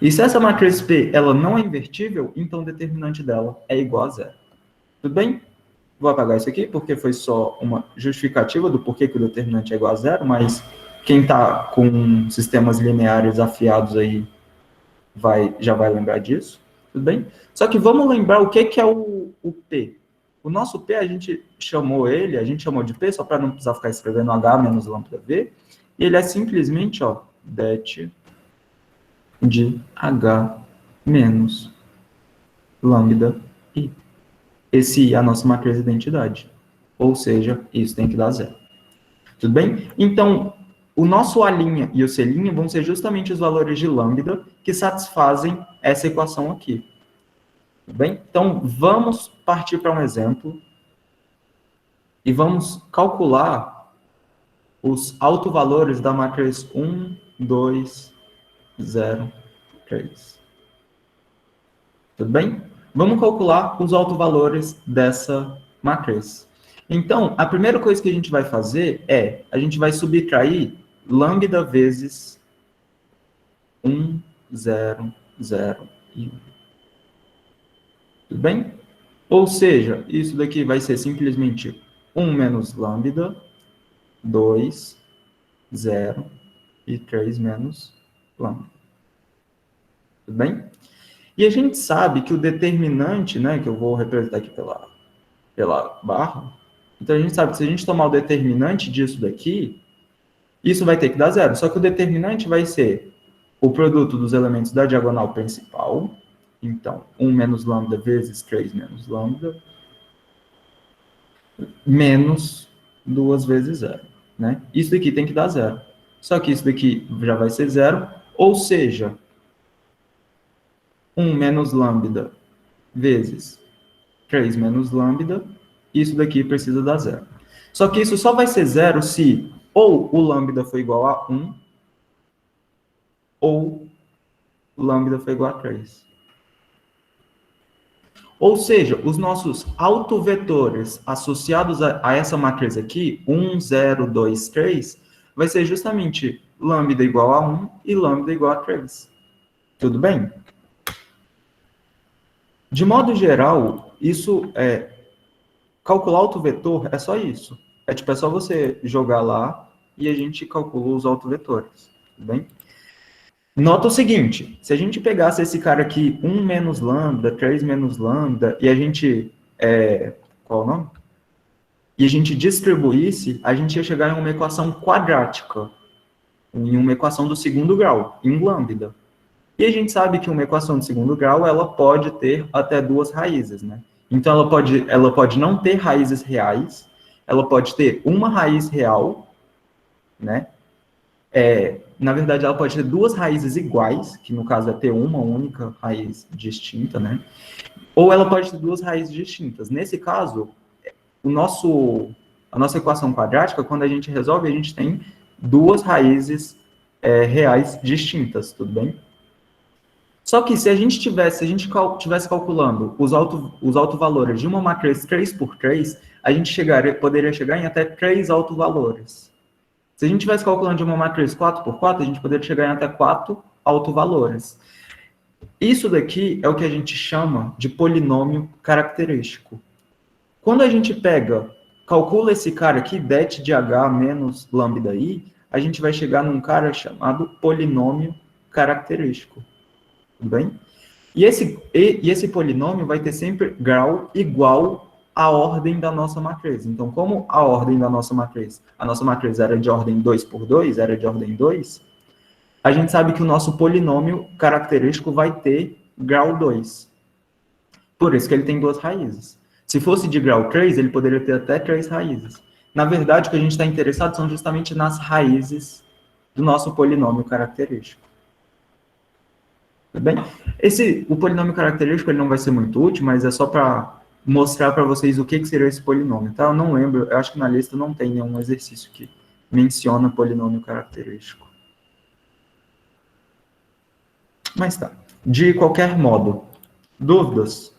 E se essa matriz P, ela não é invertível, então o determinante dela é igual a zero. Tudo bem? Vou apagar isso aqui, porque foi só uma justificativa do porquê que o determinante é igual a zero, mas quem está com sistemas lineares afiados aí já vai lembrar disso. Tudo bem? Só que vamos lembrar o que é o P. O nosso P, a gente chamou de P, só para não precisar ficar escrevendo H menos lambda V, e ele é simplesmente, ó, det de H menos lambda I. Esse I é a nossa matriz de identidade. Ou seja, isso tem que dar zero. Tudo bem? Então, o nosso A' e o C' vão ser justamente os valores de lambda que satisfazem essa equação aqui. Tudo bem? Então, vamos partir para um exemplo e vamos calcular os autovalores da matriz 1, 2, 0, 3. Tudo bem? Vamos calcular os autovalores dessa matriz. Então, a primeira coisa que a gente vai fazer é, a gente vai subtrair lambda vezes 1, 0, 0 e 1. Tudo bem? Ou seja, isso daqui vai ser simplesmente 1 menos lambda, 2, 0 e 3 menos lambda. Tudo bem? E a gente sabe que o determinante, né, que eu vou representar aqui pela barra, então a gente sabe que se a gente tomar o determinante disso daqui, isso vai ter que dar zero. Só que o determinante vai ser o produto dos elementos da diagonal principal. Então, 1 menos lambda vezes 3 menos lambda, menos 2 vezes zero. Né? Isso daqui tem que dar zero. Só que isso daqui já vai ser zero. Ou seja, 1 menos lambda vezes 3 menos lambda, isso daqui precisa dar zero. Só que isso só vai ser zero se ou o lambda for igual a 1, ou o lambda for igual a 3. Ou seja, os nossos autovetores associados a essa matriz aqui, 1, 0, 2, 3, vai ser justamente lambda igual a 1 e lambda igual a 3. Tudo bem? De modo geral, calcular autovetor é só isso. É só você jogar lá e a gente calcula os autovetores. Tudo bem? Nota o seguinte, se a gente pegasse esse cara aqui, 1 menos lambda, 3 menos lambda, e a gente, qual o nome? E a gente distribuísse, a gente ia chegar em uma equação quadrática, em uma equação do segundo grau, em lambda. E a gente sabe que uma equação de segundo grau, ela pode ter até duas raízes, né? Então, ela pode não ter raízes reais, ela pode ter uma raiz real, né? Na verdade, ela pode ter duas raízes iguais, que no caso é ter uma única raiz distinta, né? Ou ela pode ter duas raízes distintas. Nesse caso, a nossa equação quadrática, quando a gente resolve, a gente tem duas raízes reais distintas, tudo bem? Só que se a gente tivesse calculando os autovalores de uma matriz 3 por 3, a gente poderia chegar em até 3 autovalores. Se a gente tivesse calculando de uma matriz 4 por 4, a gente poderia chegar em até 4 autovalores. Isso daqui é o que a gente chama de polinômio característico. Quando a gente calcula esse cara aqui, det de h menos lambda i, a gente vai chegar num cara chamado polinômio característico. Tudo bem? E esse polinômio vai ter sempre grau igual à ordem da nossa matriz. Então, como a ordem da nossa matriz era de ordem 2 por 2, era de ordem 2, a gente sabe que o nosso polinômio característico vai ter grau 2. Por isso que ele tem 2 raízes. Se fosse de grau 3, ele poderia ter até 3 raízes. Na verdade, o que a gente está interessado são justamente nas raízes do nosso polinômio característico. Tudo bem? O polinômio característico ele não vai ser muito útil, mas é só para mostrar para vocês o que seria esse polinômio. Tá? Eu não lembro, eu acho que na lista não tem nenhum exercício que menciona polinômio característico. Mas tá. De qualquer modo, dúvidas?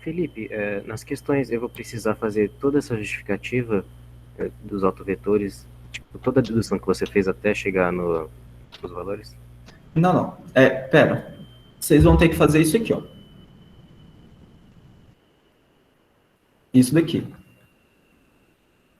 Felipe, nas questões eu vou precisar fazer toda essa justificativa dos autovetores, tipo, toda a dedução que você fez até chegar nos valores? Não. Pera. Vocês vão ter que fazer isso aqui, ó. Isso daqui.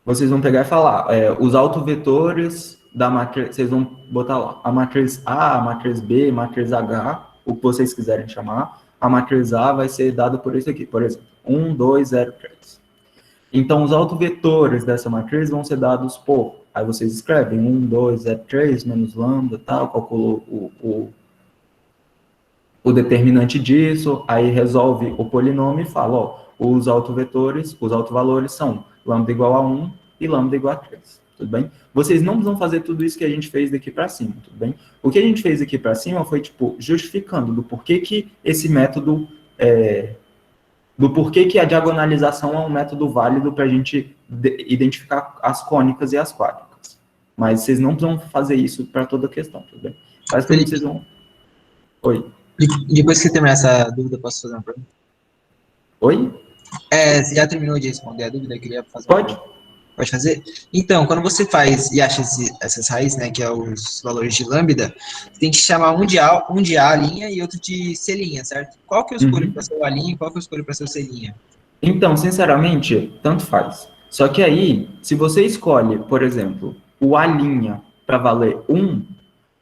Vocês vão pegar e falar, os autovetores da matriz, vocês vão botar lá, a matriz A, a matriz B, a matriz H, o que vocês quiserem chamar. A matriz A vai ser dada por isso aqui, por exemplo, 1, 2, 0, 3. Então, os autovetores dessa matriz vão ser dados por... Aí vocês escrevem 1, 2, 0, 3, menos lambda, tal, calcula o determinante disso, aí resolve o polinômio e fala, ó, os autovalores são lambda igual a 1 e lambda igual a 3, tudo bem? Vocês não precisam fazer tudo isso que a gente fez daqui para cima, tudo bem? O que a gente fez aqui para cima foi, tipo, justificando do porquê que esse método... do porquê que a diagonalização é um método válido para a gente identificar as cônicas e as quádricas. Mas vocês não precisam fazer isso para toda a questão, tudo bem? Basicamente, vocês vão... Oi. Depois que você terminar essa dúvida, posso fazer uma pergunta? Oi? Você já terminou de responder a dúvida? Eu queria fazer uma Pode? Pode fazer? Então, quando você faz e acha essas raízes, né, que é os valores de lambda, você tem que chamar um de A linha e outro de C linha, certo? Qual que eu escolho para ser o A linha e qual que eu escolho para ser o C linha? Então, sinceramente, tanto faz. Só que aí, se você escolhe, por exemplo, o A' para valer 1,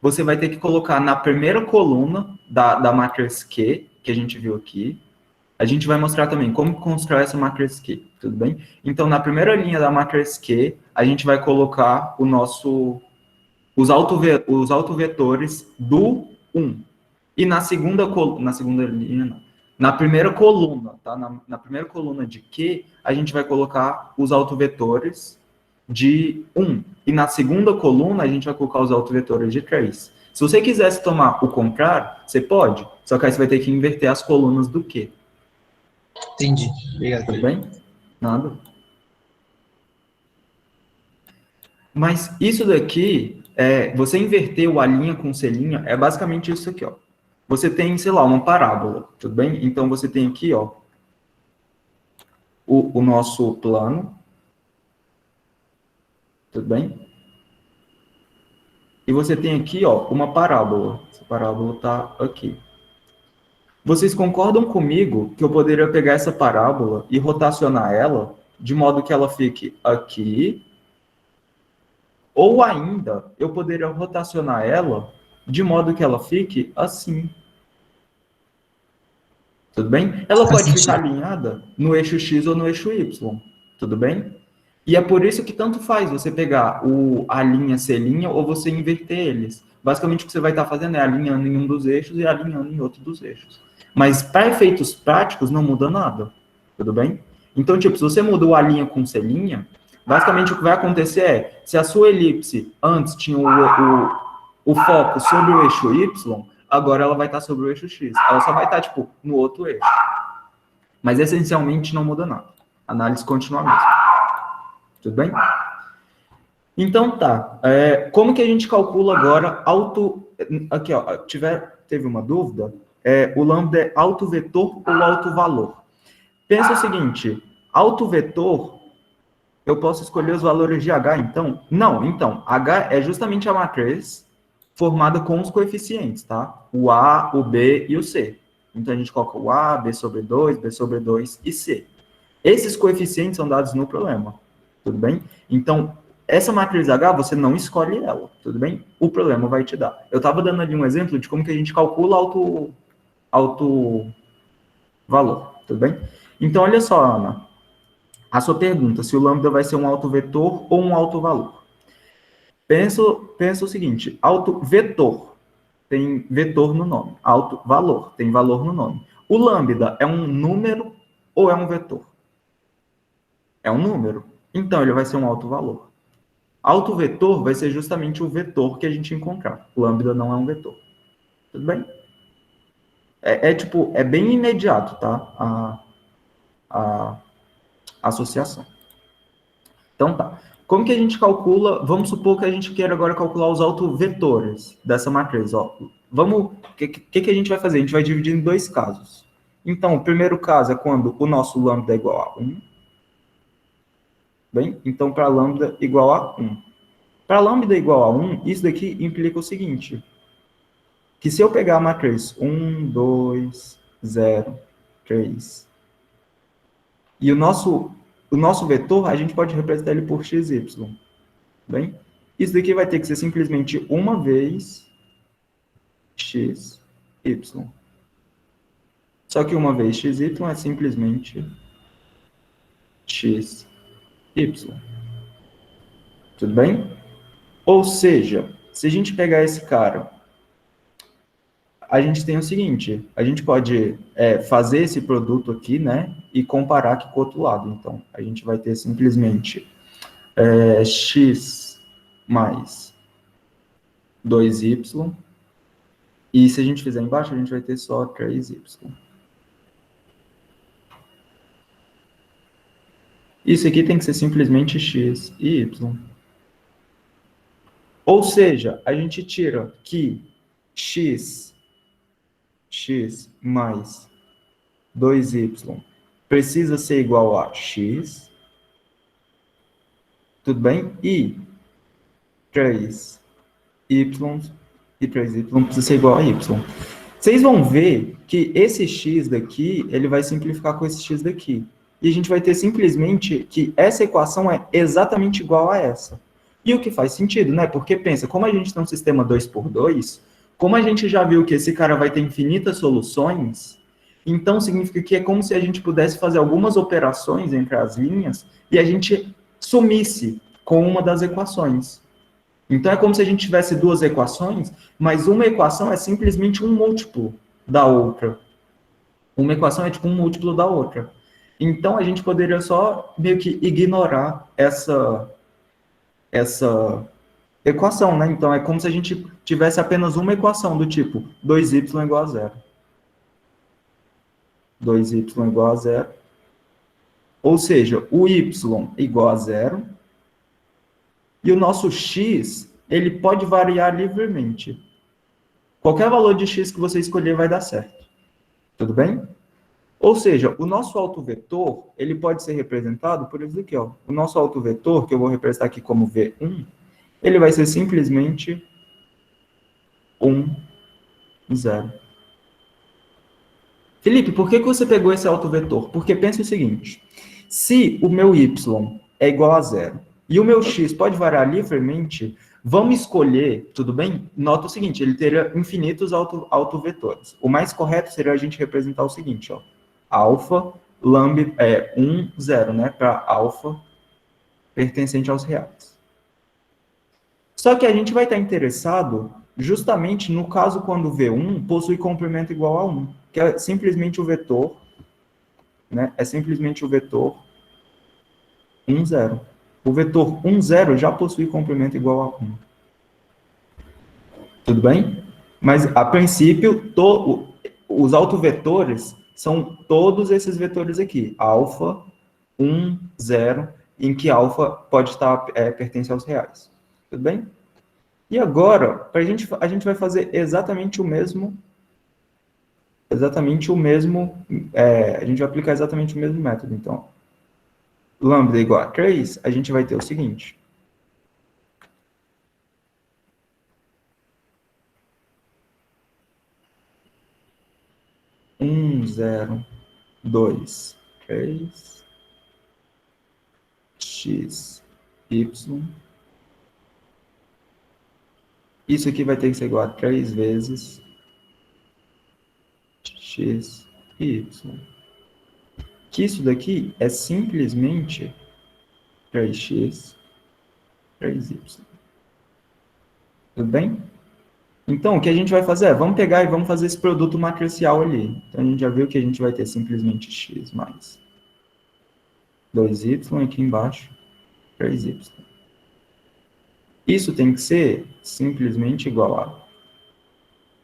você vai ter que colocar na primeira coluna da matriz Q, que a gente viu aqui. A gente vai mostrar também como constrói essa matriz Q, tudo bem? Então, na primeira linha da matriz Q, a gente vai colocar os autovetores do 1. E na primeira coluna, tá? Na primeira coluna de Q, a gente vai colocar os autovetores de 1. E na segunda coluna, a gente vai colocar os autovetores de 3. Se você quisesse tomar o contrário, você pode. Só que aí você vai ter que inverter as colunas do Q. Entendi. Obrigado. Tudo bem? Nada. Mas isso daqui, você inverter o A' com C', é basicamente isso aqui, ó. Você tem, sei lá, uma parábola, tudo bem? Então, você tem aqui, ó, o nosso plano, tudo bem? E você tem aqui, ó, uma parábola. Essa parábola tá aqui. Vocês concordam comigo que eu poderia pegar essa parábola e rotacionar ela de modo que ela fique aqui? Ou ainda, eu poderia rotacionar ela de modo que ela fique assim. Tudo bem? Ela pode ficar alinhada no eixo X ou no eixo Y. Tudo bem? E é por isso que tanto faz você pegar A', C' ou você inverter eles. Basicamente, o que você vai estar fazendo é alinhando em um dos eixos e alinhando em outro dos eixos. Mas, para efeitos práticos, não muda nada. Tudo bem? Então, tipo, se você muda o A' com C', basicamente o que vai acontecer é, se a sua elipse antes tinha o foco sobre o eixo Y, agora ela vai estar sobre o eixo X. Ela só vai estar, tipo, no outro eixo. Mas, essencialmente, não muda nada. A análise continua a mesma. Tudo bem? Então tá, como que a gente calcula agora aqui ó, teve uma dúvida, o lambda é autovetor ou autovalor? Pensa o seguinte, autovetor, eu posso escolher os valores de H, então? Não, então, H é justamente a matriz formada com os coeficientes, tá? O A, o B e o C. Então a gente coloca o A, B sobre 2, B sobre 2 e C. Esses coeficientes são dados no problema, tudo bem? Então, essa matriz H, você não escolhe ela, tudo bem? O problema vai te dar. Eu estava dando ali um exemplo de como que a gente calcula auto valor, tudo bem? Então, olha só, Ana, a sua pergunta, se o lambda vai ser um autovetor ou um autovalor. Pensa o seguinte, autovetor tem vetor no nome, autovalor tem valor no nome. O lambda é um número ou é um vetor? É um número. Então, ele vai ser um autovalor. Autovetor vai ser justamente o vetor que a gente encontrar. O lambda não é um vetor. Tudo bem? É bem imediato, tá? A associação. Então, tá. Como que a gente calcula? Vamos supor que a gente queira agora calcular os autovetores dessa matriz. Ó. O que a gente vai fazer? A gente vai dividir em dois casos. Então, o primeiro caso é quando o nosso lambda é igual a 1. Bem, então, para lambda igual a 1. Para lambda igual a 1, isso daqui implica o seguinte, que se eu pegar a matriz 1, 2, 0, 3, e o nosso vetor, a gente pode representar ele por xy. Bem, isso daqui vai ter que ser simplesmente uma vez xy. Só que uma vez xy é simplesmente xy. Tudo bem? Ou seja, se a gente pegar esse cara, a gente tem o seguinte, a gente pode fazer esse produto aqui, né, e comparar aqui com o outro lado. Então, a gente vai ter simplesmente x mais 2y, e se a gente fizer embaixo, a gente vai ter só 3y. Isso aqui tem que ser simplesmente x e y. Ou seja, a gente tira que x mais 2y precisa ser igual a x, tudo bem? E 3y precisa ser igual a y. Vocês vão ver que esse x daqui, ele vai simplificar com esse x daqui. E a gente vai ter simplesmente que essa equação é exatamente igual a essa. E o que faz sentido, né? Porque pensa, como a gente tem um sistema 2x2, como a gente já viu que esse cara vai ter infinitas soluções, então significa que é como se a gente pudesse fazer algumas operações entre as linhas e a gente sumisse com uma das equações. Então é como se a gente tivesse duas equações, mas uma equação é simplesmente um múltiplo da outra. Uma equação é tipo um múltiplo da outra. Então a gente poderia só meio que ignorar essa equação, né? Então, é como se a gente tivesse apenas uma equação do tipo 2y igual a 0. 2y igual a 0. Ou seja, o y igual a 0. E o nosso x, ele pode variar livremente. Qualquer valor de x que você escolher vai dar certo. Tudo bem? Ou seja, o nosso autovetor, ele pode ser representado por isso aqui, ó. O nosso autovetor, que eu vou representar aqui como V1, ele vai ser simplesmente 1, 0. Felipe, por que você pegou esse autovetor? Porque pensa o seguinte, se o meu y é igual a 0 e o meu x pode variar livremente, vamos escolher, tudo bem? Nota o seguinte, ele teria infinitos autovetores. O mais correto seria a gente representar o seguinte, ó. Alfa, lambda, 1, 0, né? Para alfa pertencente aos reais. Só que a gente vai estar interessado justamente no caso quando V1 possui complemento igual a 1, que é simplesmente o vetor, né? É simplesmente o vetor 1, 0. O vetor 1, 0 já possui complemento igual a 1. Tudo bem? Mas, a princípio, os autovetores são todos esses vetores aqui. Alfa, 1, 0 em que alfa pode estar pertence aos reais. Tudo bem? E agora, a gente vai fazer exatamente o mesmo, a gente vai aplicar exatamente o mesmo método. Então, lambda igual a 3, a gente vai ter o seguinte. 1, 0, 2, 3, x, y. Isso aqui vai ter que ser igual a 3 vezes x e y. Que isso daqui é simplesmente 3x, 3y. Tudo bem? Então, o que a gente vai fazer é, vamos pegar e vamos fazer esse produto matricial ali. Então, a gente já viu que a gente vai ter simplesmente x mais 2y aqui embaixo, 3y. Isso tem que ser simplesmente igual a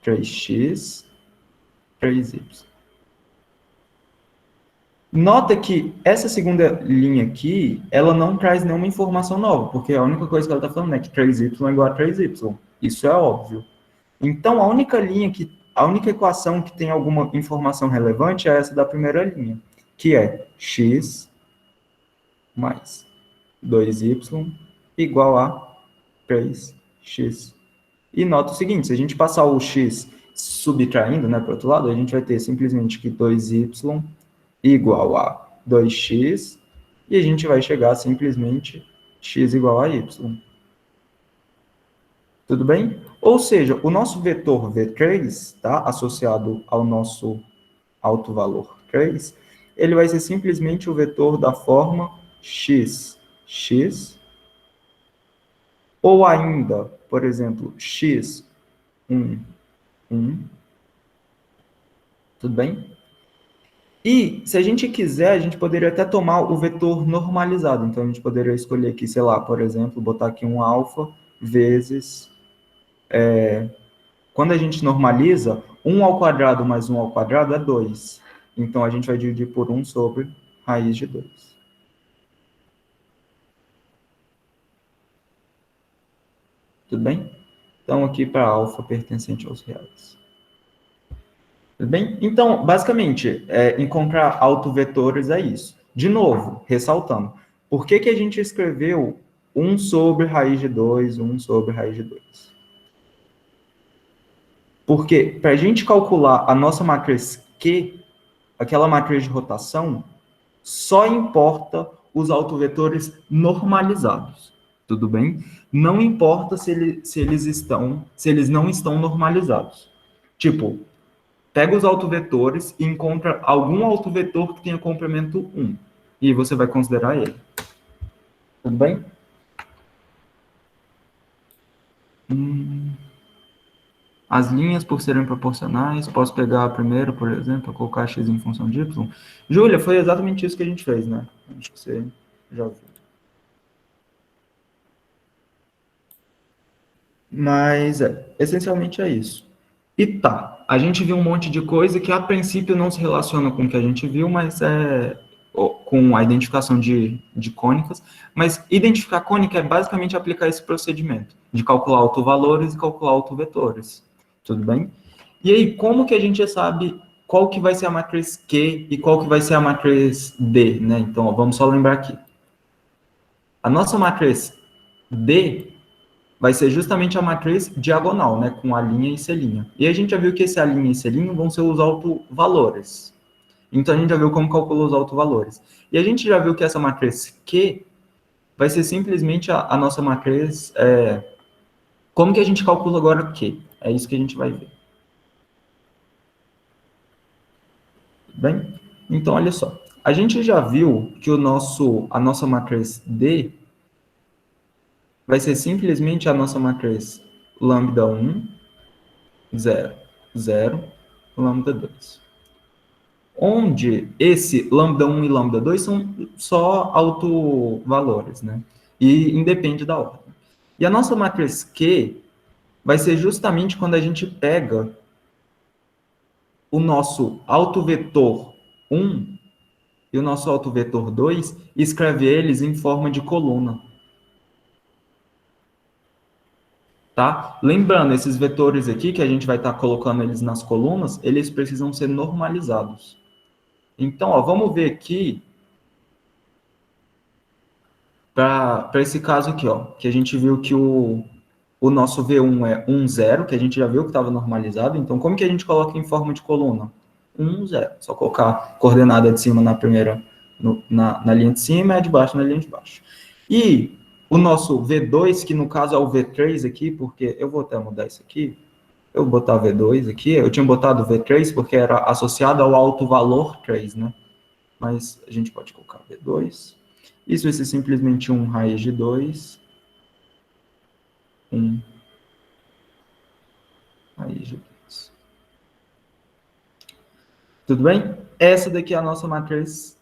3x, 3y. Nota que essa segunda linha aqui, ela não traz nenhuma informação nova, porque a única coisa que ela está falando é que 3y é igual a 3y. Isso é óbvio. Então, a única equação que tem alguma informação relevante é essa da primeira linha, que é x mais 2y igual a 3x. E nota o seguinte, se a gente passar o x subtraindo, né, para o outro lado, a gente vai ter simplesmente que 2y igual a 2x, e a gente vai chegar simplesmente x igual a y. Tudo bem? Ou seja, o nosso vetor V3, tá, associado ao nosso alto valor 3, ele vai ser simplesmente o vetor da forma x, ou ainda, por exemplo, x, 1, 1. Tudo bem? E, se a gente quiser, a gente poderia até tomar o vetor normalizado. Então, a gente poderia escolher aqui, sei lá, por exemplo, botar aqui um alfa vezes... quando a gente normaliza, 1 ao quadrado mais 1 ao quadrado é 2. Então, a gente vai dividir por 1 sobre raiz de 2. Tudo bem? Então, aqui para alfa pertencente aos reais. Tudo bem? Então, basicamente, encontrar autovetores é isso. De novo, ressaltando, por que a gente escreveu 1 sobre raiz de 2, 1 sobre raiz de 2? Porque, para a gente calcular a nossa matriz Q, aquela matriz de rotação, só importa os autovetores normalizados. Tudo bem? Não importa se eles não estão normalizados. Tipo, pega os autovetores e encontra algum autovetor que tenha complemento 1. E você vai considerar ele. Tudo bem? As linhas, por serem proporcionais, posso pegar primeiro, por exemplo, colocar x em função de y. Júlia, foi exatamente isso que a gente fez, né? Acho que você já viu. Mas, essencialmente é isso. E tá, a gente viu um monte de coisa que a princípio não se relaciona com o que a gente viu, mas com a identificação de cônicas. Mas identificar cônica é basicamente aplicar esse procedimento de calcular autovalores e calcular autovetores. Tudo bem? E aí, como que a gente sabe qual que vai ser a matriz Q e qual que vai ser a matriz D, né? Então, ó, vamos só lembrar aqui. A nossa matriz D vai ser justamente a matriz diagonal, né? Com a linha e selinha. E a gente já viu que esse a linha e selinha vão ser os autovalores. Então, a gente já viu como calcula os autovalores. E a gente já viu que essa matriz Q vai ser simplesmente a nossa matriz... Como que a gente calcula agora o Q? É isso que a gente vai ver. Bem? Então, olha só. A gente já viu que a nossa matriz D vai ser simplesmente a nossa matriz lambda 1, 0, 0, lambda 2. Onde esse lambda 1 e lambda 2 são só autovalores, né? E independe da ordem. E a nossa matriz Q vai ser justamente quando a gente pega o nosso autovetor 1 e o nosso autovetor 2, e escreve eles em forma de coluna. Tá? Lembrando, esses vetores aqui, que a gente vai estar colocando eles nas colunas, eles precisam ser normalizados. Então, ó, vamos ver aqui, para esse caso aqui, ó, que a gente viu que o nosso V1 é 1, 0, que a gente já viu que estava normalizado. Então, como que a gente coloca em forma de coluna? 1, 0. Só colocar a coordenada de cima na primeira, na linha de cima e a de baixo na linha de baixo. E o nosso V2, que no caso é o V3 aqui, porque eu vou até mudar isso aqui, eu vou botar V2 aqui, eu tinha botado V3 porque era associado ao alto valor 3, né? Mas a gente pode colocar V2. Isso vai ser simplesmente 1 raiz de 2, 1 raiz de 2. Tudo bem? Essa daqui é a nossa matriz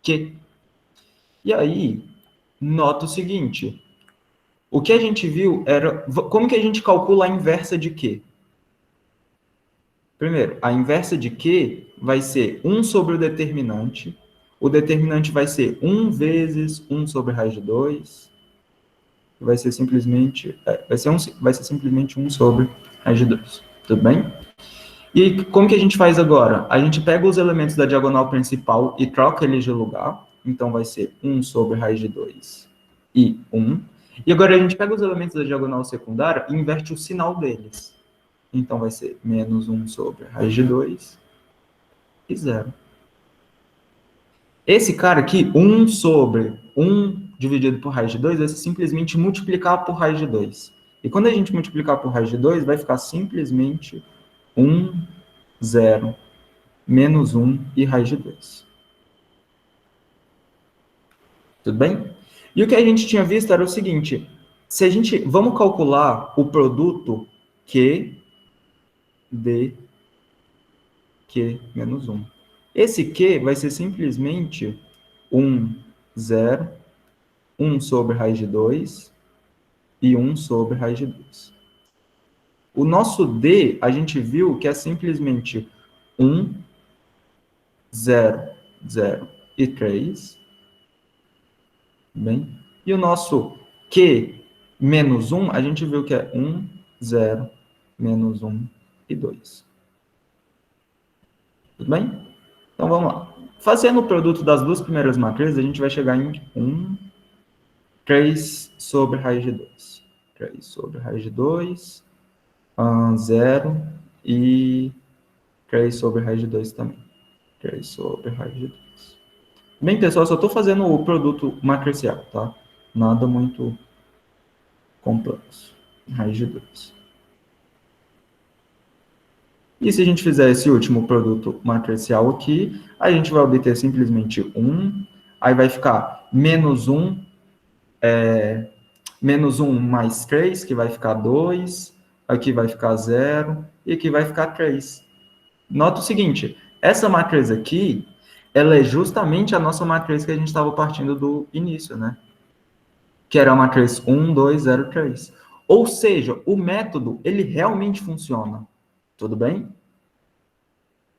Q. E aí, nota o seguinte, o que a gente viu era, como que a gente calcula a inversa de Q? Primeiro, a inversa de Q vai ser 1 sobre o determinante vai ser 1 vezes 1 sobre raiz de 2, vai ser simplesmente, vai ser simplesmente 1 sobre raiz de 2, tudo bem? E como que a gente faz agora? A gente pega os elementos da diagonal principal e troca eles de lugar, então vai ser 1 sobre raiz de 2 e 1. E agora a gente pega os elementos da diagonal secundária e inverte o sinal deles. Então vai ser menos 1 sobre raiz de 2 e 0. Esse cara aqui, 1 sobre 1 dividido por raiz de 2, vai ser simplesmente multiplicar por raiz de 2. E quando a gente multiplicar por raiz de 2, vai ficar simplesmente 1, 0, menos 1 e raiz de 2. Tudo bem? E o que a gente tinha visto era o seguinte, se a gente, vamos calcular o produto Q de Q menos 1. Esse Q vai ser simplesmente 1, 0, 1 sobre raiz de 2 e 1 sobre raiz de 2. O nosso D, a gente viu que é simplesmente 1, 0, 0 e 3. Bem? E o nosso Q menos 1, a gente viu que é 1, 0, menos 1 e 2. Tudo bem? Então, vamos lá. Fazendo o produto das duas primeiras matrizes, a gente vai chegar em 1, 3 sobre raiz de 2. 3 sobre raiz de 2, 0 e 3 sobre raiz de 2 também. 3 sobre raiz de 2. Bem, pessoal, só estou fazendo o produto matricial, tá? Nada muito complexo. Raiz de 2. E se a gente fizer esse último produto matricial aqui, a gente vai obter simplesmente 1, aí vai ficar menos 1, menos 1 mais 3, que vai ficar 2, aqui vai ficar 0, e aqui vai ficar 3. Nota o seguinte, essa matriz aqui, ela é justamente a nossa matriz que a gente estava partindo do início, né? Que era a matriz 1, 2, 0, 3. Ou seja, o método, ele realmente funciona. Tudo bem?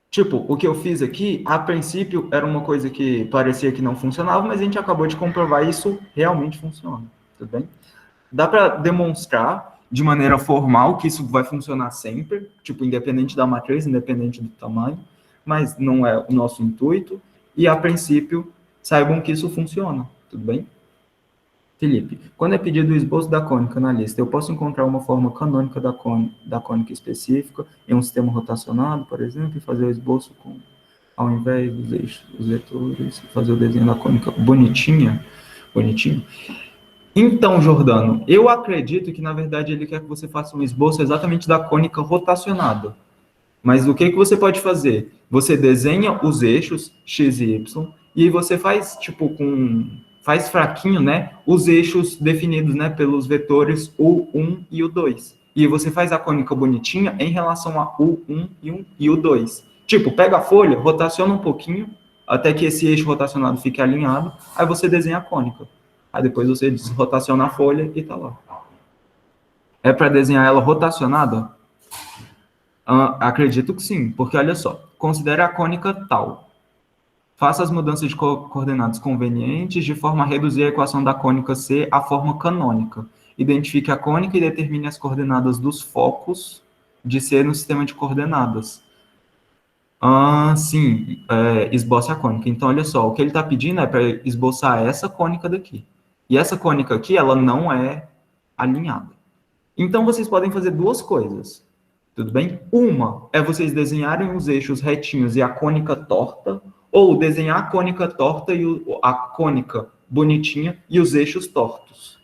Tipo, o que eu fiz aqui, a princípio, era uma coisa que parecia que não funcionava, mas a gente acabou de comprovar isso realmente funciona. Tudo bem? Dá para demonstrar de maneira formal que isso vai funcionar sempre, tipo, independente da matriz, independente do tamanho, mas não é o nosso intuito, e a princípio, saibam que isso funciona. Tudo bem? Felipe, quando é pedido o esboço da cônica na lista, eu posso encontrar uma forma canônica da cônica específica em um sistema rotacionado, por exemplo, e fazer o esboço ao invés dos eixos, dos vetores, fazer o desenho da cônica bonitinho. Então, Jordano, eu acredito que, na verdade, ele quer que você faça um esboço exatamente da cônica rotacionada. Mas o que você pode fazer? Você desenha os eixos x e y, e você faz, tipo, faz fraquinho, né, os eixos definidos, né, pelos vetores U1 e U2. E você faz a cônica bonitinha em relação a U1 e U2. Tipo, pega a folha, rotaciona um pouquinho, até que esse eixo rotacionado fique alinhado, aí você desenha a cônica. Aí depois você desrotaciona a folha e tá lá. É para desenhar ela rotacionada? Acredito que sim, porque olha só, considere a cônica tal. Faça as mudanças de coordenadas convenientes de forma a reduzir a equação da cônica C à forma canônica. Identifique a cônica e determine as coordenadas dos focos de C no sistema de coordenadas. Sim, esboce a cônica. Então, olha só, o que ele está pedindo é para esboçar essa cônica daqui. E essa cônica aqui, ela não é alinhada. Então, vocês podem fazer duas coisas. Tudo bem? Uma é vocês desenharem os eixos retinhos e a cônica torta, ou desenhar a cônica torta e a cônica bonitinha e os eixos tortos.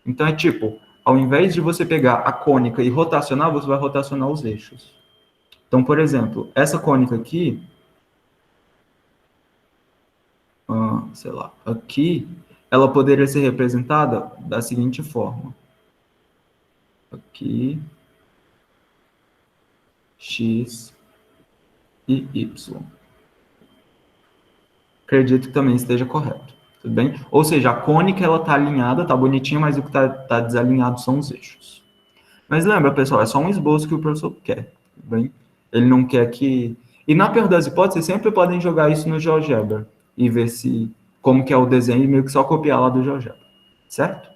Então, é tipo, ao invés de você pegar a cônica e rotacionar, você vai rotacionar os eixos. Então, por exemplo, essa cônica aqui, sei lá, aqui, ela poderia ser representada da seguinte forma. Aqui, X e Y. Acredito que também esteja correto, tudo bem? Ou seja, a cônica, ela tá alinhada, tá bonitinha, mas o que tá desalinhado são os eixos. Mas lembra, pessoal, é só um esboço que o professor quer, tudo bem? Ele não quer que... E na pior das hipóteses, vocês sempre podem jogar isso no GeoGebra e ver se como que é o desenho e meio que só copiar lá do GeoGebra, certo?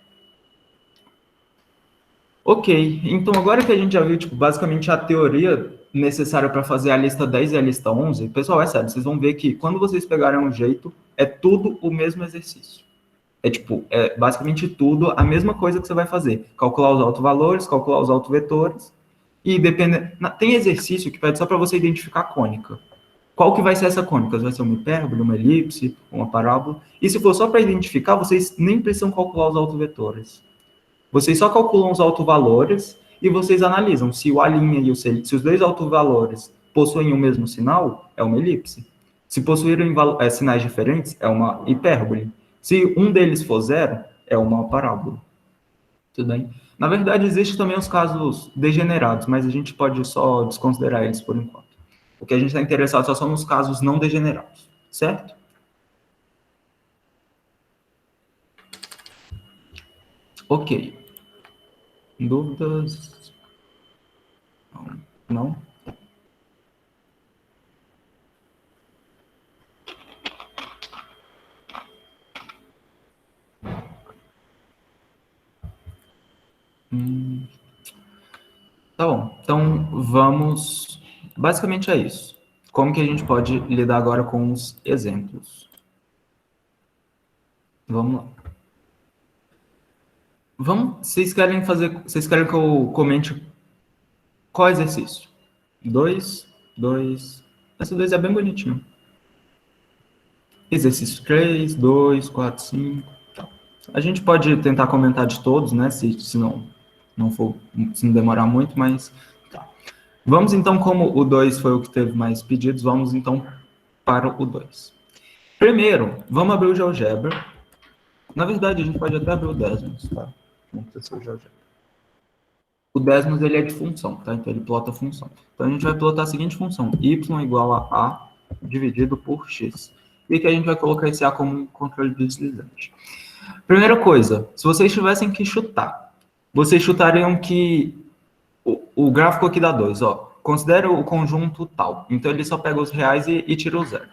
Ok, então agora que a gente já viu, tipo, basicamente a teoria necessária para fazer a lista 10 e a lista 11, pessoal, é sério, vocês vão ver que quando vocês pegarem um jeito, é tudo o mesmo exercício. É tipo, é basicamente tudo a mesma coisa que você vai fazer. Calcular os autovalores, calcular os autovetores, e depende... Tem exercício que pede só para você identificar a cônica. Qual que vai ser essa cônica? Vai ser uma hipérbole, uma elipse, uma parábola? E se for só para identificar, vocês nem precisam calcular os autovetores. Vocês só calculam os autovalores e vocês analisam se o A' e o C, se os dois autovalores possuem o mesmo sinal, é uma elipse. Se possuírem sinais diferentes, é uma hipérbole. Se um deles for zero, é uma parábola. Tudo bem? Na verdade, existem também os casos degenerados, mas a gente pode só desconsiderar eles por enquanto. O que a gente está interessado só são nos casos não degenerados, certo? Ok. Dúvidas? Não? Tá bom. Então, vamos... Basicamente é isso. Como que a gente pode lidar agora com os exemplos? Vamos lá. Vocês querem que eu comente qual exercício? 2, 2. Esse 2 é bem bonitinho. Exercício 3, 2, 4, 5. Tá. A gente pode tentar comentar de todos, né? Se não for, se não demorar muito, mas tá. Vamos então, como o 2 foi o que teve mais pedidos, vamos então para o 2. Primeiro, vamos abrir o GeoGebra. Na verdade, a gente pode até abrir o Desmos, tá? Vamos ter o GeoGebra. O Desmos, ele é de função, tá? Então, ele plota a função. Então, a gente vai plotar a seguinte função. Y igual a A dividido por X. E que a gente vai colocar esse A como um controle deslizante. Primeira coisa, se vocês tivessem que chutar, vocês chutariam que o gráfico aqui dá 2, ó. Considera o conjunto tal. Então, ele só pega os reais e tira o zero.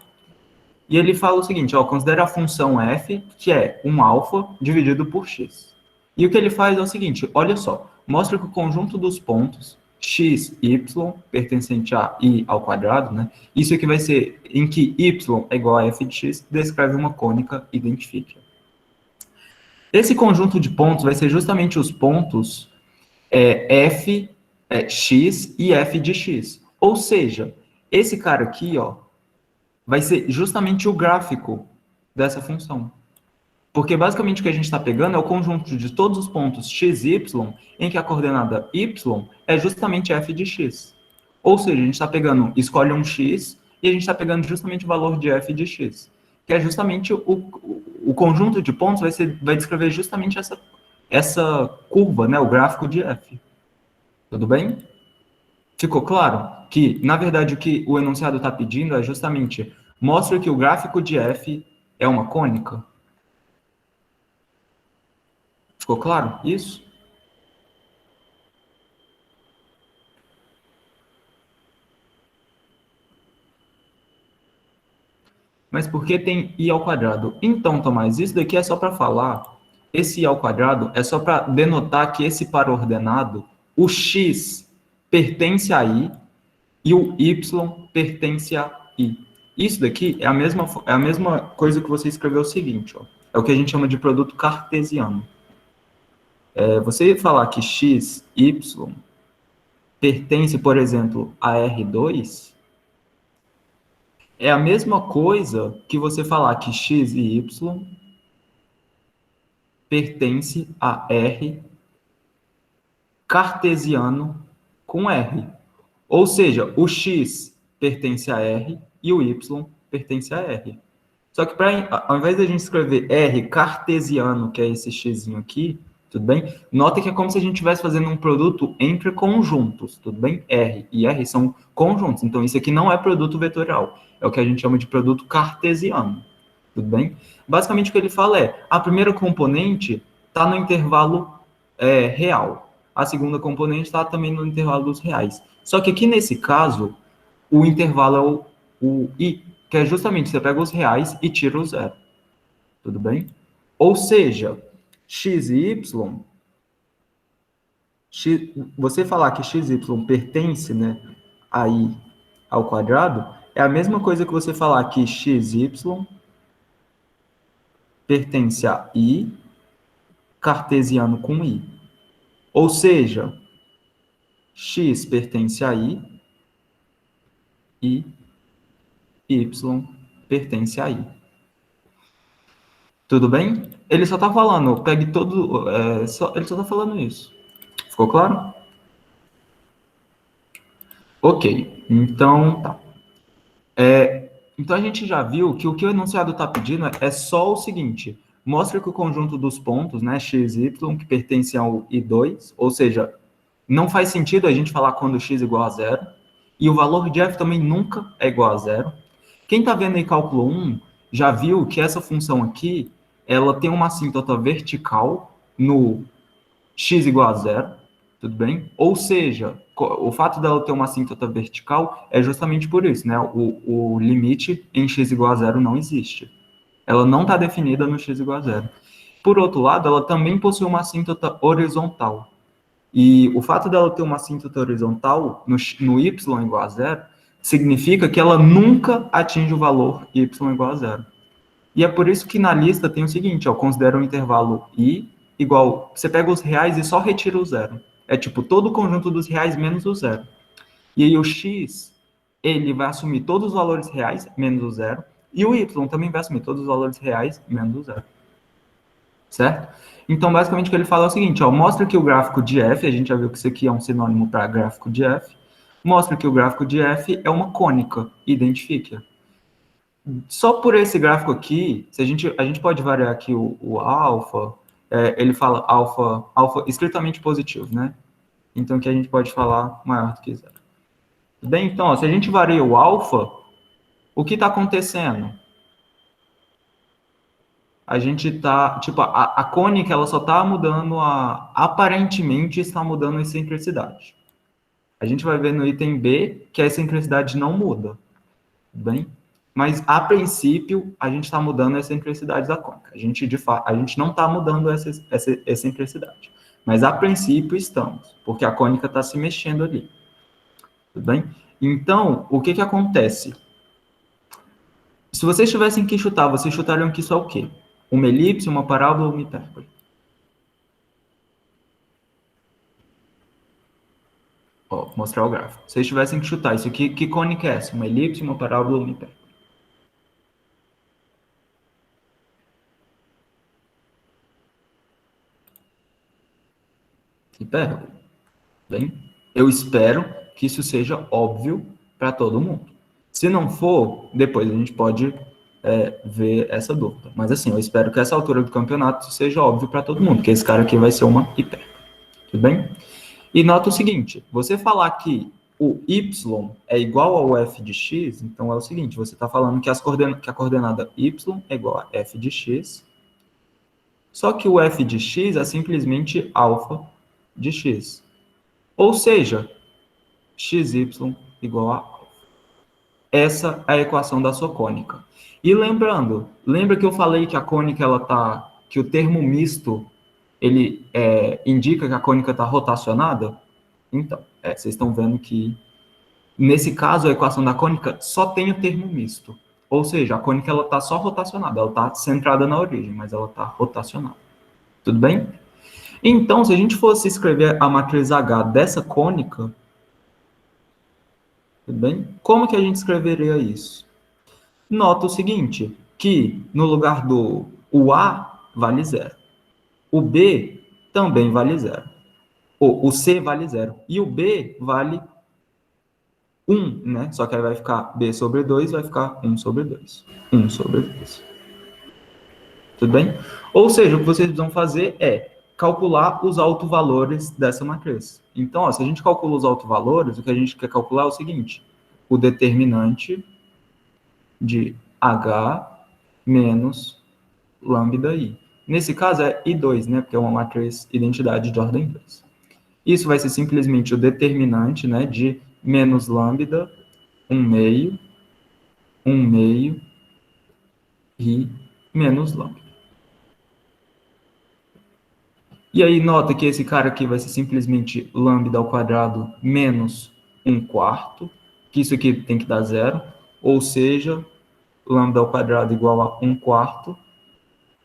E ele fala o seguinte, ó, considera a função f, que é um alfa dividido por x. E o que ele faz é o seguinte, olha só, mostra que o conjunto dos pontos x, y, pertencente a i ao quadrado, né? Isso aqui vai ser em que y é igual a f de x, descreve uma cônica, identifica. Esse conjunto de pontos vai ser justamente os pontos f, x e f de x. Ou seja, esse cara aqui, ó, vai ser justamente o gráfico dessa função. Porque basicamente o que a gente está pegando é o conjunto de todos os pontos x e y, em que a coordenada y é justamente f de x. Ou seja, a gente está pegando, escolhe um x, e a gente está pegando justamente o valor de f de x. Que é justamente o conjunto de pontos vai descrever justamente essa curva, né, o gráfico de f. Tudo bem? Ficou claro que, na verdade, o que o enunciado está pedindo é justamente mostra que o gráfico de f é uma cônica? Ficou claro isso? Mas por que tem i ao quadrado? Então, Tomás, isso daqui é só para falar, esse i ao quadrado é só para denotar que esse par ordenado, o x pertence a i e o y pertence a i. Isso daqui é a mesma coisa que você escreveu o seguinte, ó. É o que a gente chama de produto cartesiano. Você falar que x, y pertence, por exemplo, a R2, é a mesma coisa que você falar que x e y pertence a R cartesiano com R. Ou seja, o x pertence a R e o y pertence a R. Só que ao invés da gente escrever R cartesiano, que é esse xzinho aqui, tudo bem? Nota que é como se a gente estivesse fazendo um produto entre conjuntos, tudo bem? R e R são conjuntos, então isso aqui não é produto vetorial, é o que a gente chama de produto cartesiano, tudo bem? Basicamente o que ele fala é, a primeira componente está no intervalo real, a segunda componente está também no intervalo dos reais. Só que aqui nesse caso, o intervalo é o i, que é justamente, você pega os reais e tira o zero, tudo bem? Ou seja, x e y, você falar que x e y pertence, né, a i ao quadrado, é a mesma coisa que você falar que x e y pertence a i cartesiano com i. Ou seja, x pertence a i e y pertence a i. Tudo bem? Ele só está falando, pegue todo... ele só está falando isso. Ficou claro? Ok, então tá. Então a gente já viu que o que o enunciado está pedindo é só o seguinte: mostra que o conjunto dos pontos, né, x e y, que pertence ao I2, ou seja, não faz sentido a gente falar quando x é igual a zero, e o valor de f também nunca é igual a zero. Quem está vendo aí cálculo 1 já viu que essa função aqui, ela tem uma assíntota vertical no x igual a zero, tudo bem? Ou seja, o fato dela ter uma assíntota vertical é justamente por isso, né? O limite em x igual a zero não existe. Ela não está definida no x igual a zero. Por outro lado, ela também possui uma assíntota horizontal. E o fato dela ter uma assíntota horizontal no y igual a zero significa que ela nunca atinge o valor y igual a zero. E é por isso que na lista tem o seguinte, ó, considera o intervalo i igual... Você pega os reais e só retira o zero. É tipo todo o conjunto dos reais menos o zero. E aí o x, ele vai assumir todos os valores reais menos o zero. E o y também vai assumir todos os valores reais menos o zero. Certo? Então, basicamente, o que ele fala é o seguinte, ó, mostra que o gráfico de f, a gente já viu que isso aqui é um sinônimo para gráfico de f, mostra que o gráfico de f é uma cônica, identifique-a. Só por esse gráfico aqui, se a gente pode variar aqui o alfa, ele fala alfa estritamente positivo, né? Então, que a gente pode falar maior do que zero. Tudo bem? Então, ó, se a gente varia o alfa, o que está acontecendo? A gente está, tipo, a cônica, ela só está mudando aparentemente está mudando a excentricidade. A gente vai ver no item B que a excentricidade não muda, tudo bem? Mas, a princípio, a gente está mudando a excentricidade da cônica. A gente não está mudando essa excentricidade. Mas, a princípio, estamos, porque a cônica está se mexendo ali. Tudo bem? Então, o que acontece? Se vocês tivessem que chutar, vocês chutariam que isso é o quê? Uma elipse, uma parábola ou uma hipérbole? Ó, vou mostrar o gráfico. Se vocês tivessem que chutar, isso aqui, que cônica é essa? Uma elipse, uma parábola ou uma hipérbole? Hipérbole. Bem, eu espero que isso seja óbvio para todo mundo. Se não for, depois a gente pode ver essa dúvida. Mas assim, eu espero que essa altura do campeonato seja óbvio para todo mundo, que esse cara aqui vai ser uma hipérbole. Tudo bem? E nota o seguinte, você falar que o y é igual ao f de x, então é o seguinte, você está falando que a coordenada y é igual a f de x, só que o f de x é simplesmente alfa de x. Ou seja, xy igual a alfa. essa é a equação da sua cônica. E lembrando, lembra que eu falei que a cônica, que o termo misto, ele indica que a cônica está rotacionada? Então, vocês estão vendo que, nesse caso, a equação da cônica só tem o termo misto. Ou seja, a cônica está só rotacionada, ela está centrada na origem, mas ela está rotacionada. Tudo bem? Então, se a gente fosse escrever a matriz H dessa cônica, tudo bem? Como que a gente escreveria isso? Nota o seguinte, que no lugar do o A vale 0. O B também vale 0. O C vale 0. E o B vale 1, né? Só que aí vai ficar B sobre 2, vai ficar 1 sobre 2. 1 sobre 2. Tudo bem? Ou seja, o que vocês vão fazer é calcular os autovalores dessa matriz. Então, ó, se a gente calcula os autovalores, o que a gente quer calcular é o seguinte, o determinante de H menos lambda I. Nesse caso é I2, né, porque é uma matriz identidade de ordem 2. Isso vai ser simplesmente o determinante, né, de menos lambda, 1 meio, e menos lambda. E aí, nota que esse cara aqui vai ser simplesmente lambda ao quadrado menos 1/4, que isso aqui tem que dar 0, ou seja, lambda ao quadrado igual a 1/4,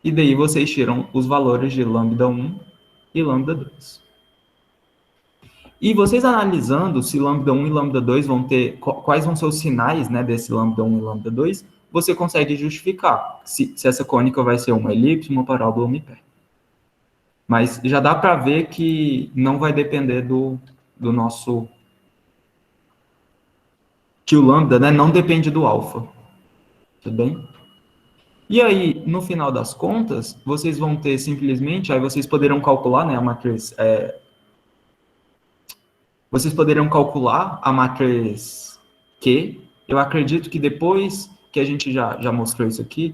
e daí vocês tiram os valores de lambda 1 e lambda 2. E vocês analisando se lambda 1 e lambda 2 vão ter, quais vão ser os sinais, né, desse lambda 1 e lambda 2, você consegue justificar se essa cônica vai ser uma elipse, uma parábola ou uma hipérbole. Mas já dá para ver que não vai depender do nosso... que o lambda, né, não depende do alfa. Tudo bem? E aí, no final das contas, vocês vão ter simplesmente... Aí vocês poderão calcular, né, a matriz... vocês poderão calcular a matriz Q. Eu acredito que depois que a gente já mostrou isso aqui,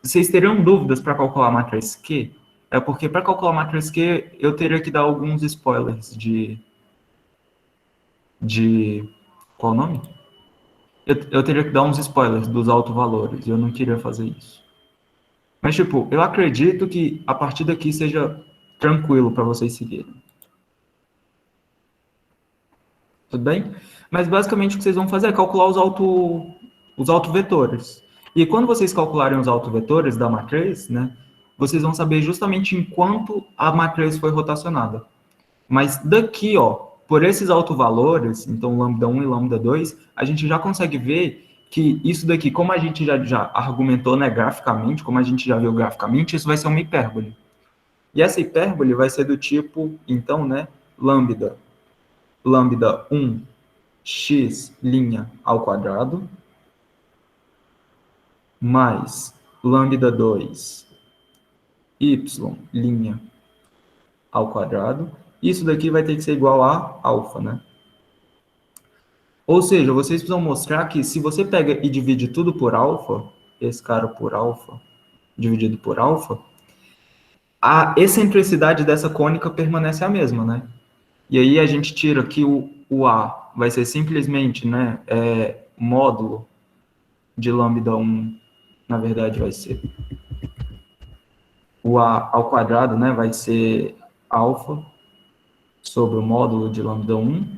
vocês terão dúvidas para calcular a matriz Q? É porque para calcular a matriz Q, eu teria que dar alguns spoilers de qual o nome? Eu teria que dar uns spoilers dos autovalores, e eu não queria fazer isso. Mas, tipo, eu acredito que a partir daqui seja tranquilo para vocês seguirem. Tudo bem? Mas, basicamente, o que vocês vão fazer é calcular os autovetores. E quando vocês calcularem os autovetores da matriz, né, vocês vão saber justamente em quanto a matriz foi rotacionada. Mas daqui, ó, por esses autovalores, então lambda 1 e lambda 2, a gente já consegue ver que isso daqui, como a gente já argumentou, né, graficamente, como a gente já viu graficamente, isso vai ser uma hipérbole. E essa hipérbole vai ser do tipo, então, né, lambda 1 x' ao quadrado mais lambda 2 y' ao quadrado. Isso daqui vai ter que ser igual a alfa, né? Ou seja, vocês precisam mostrar que se você pega e divide tudo por alfa, esse cara por alfa, dividido por alfa, a excentricidade dessa cônica permanece a mesma, né? E aí a gente tira que o A vai ser simplesmente, né, módulo de lambda 1, na verdade vai ser o A ao quadrado, né, vai ser alfa sobre o módulo de lambda 1,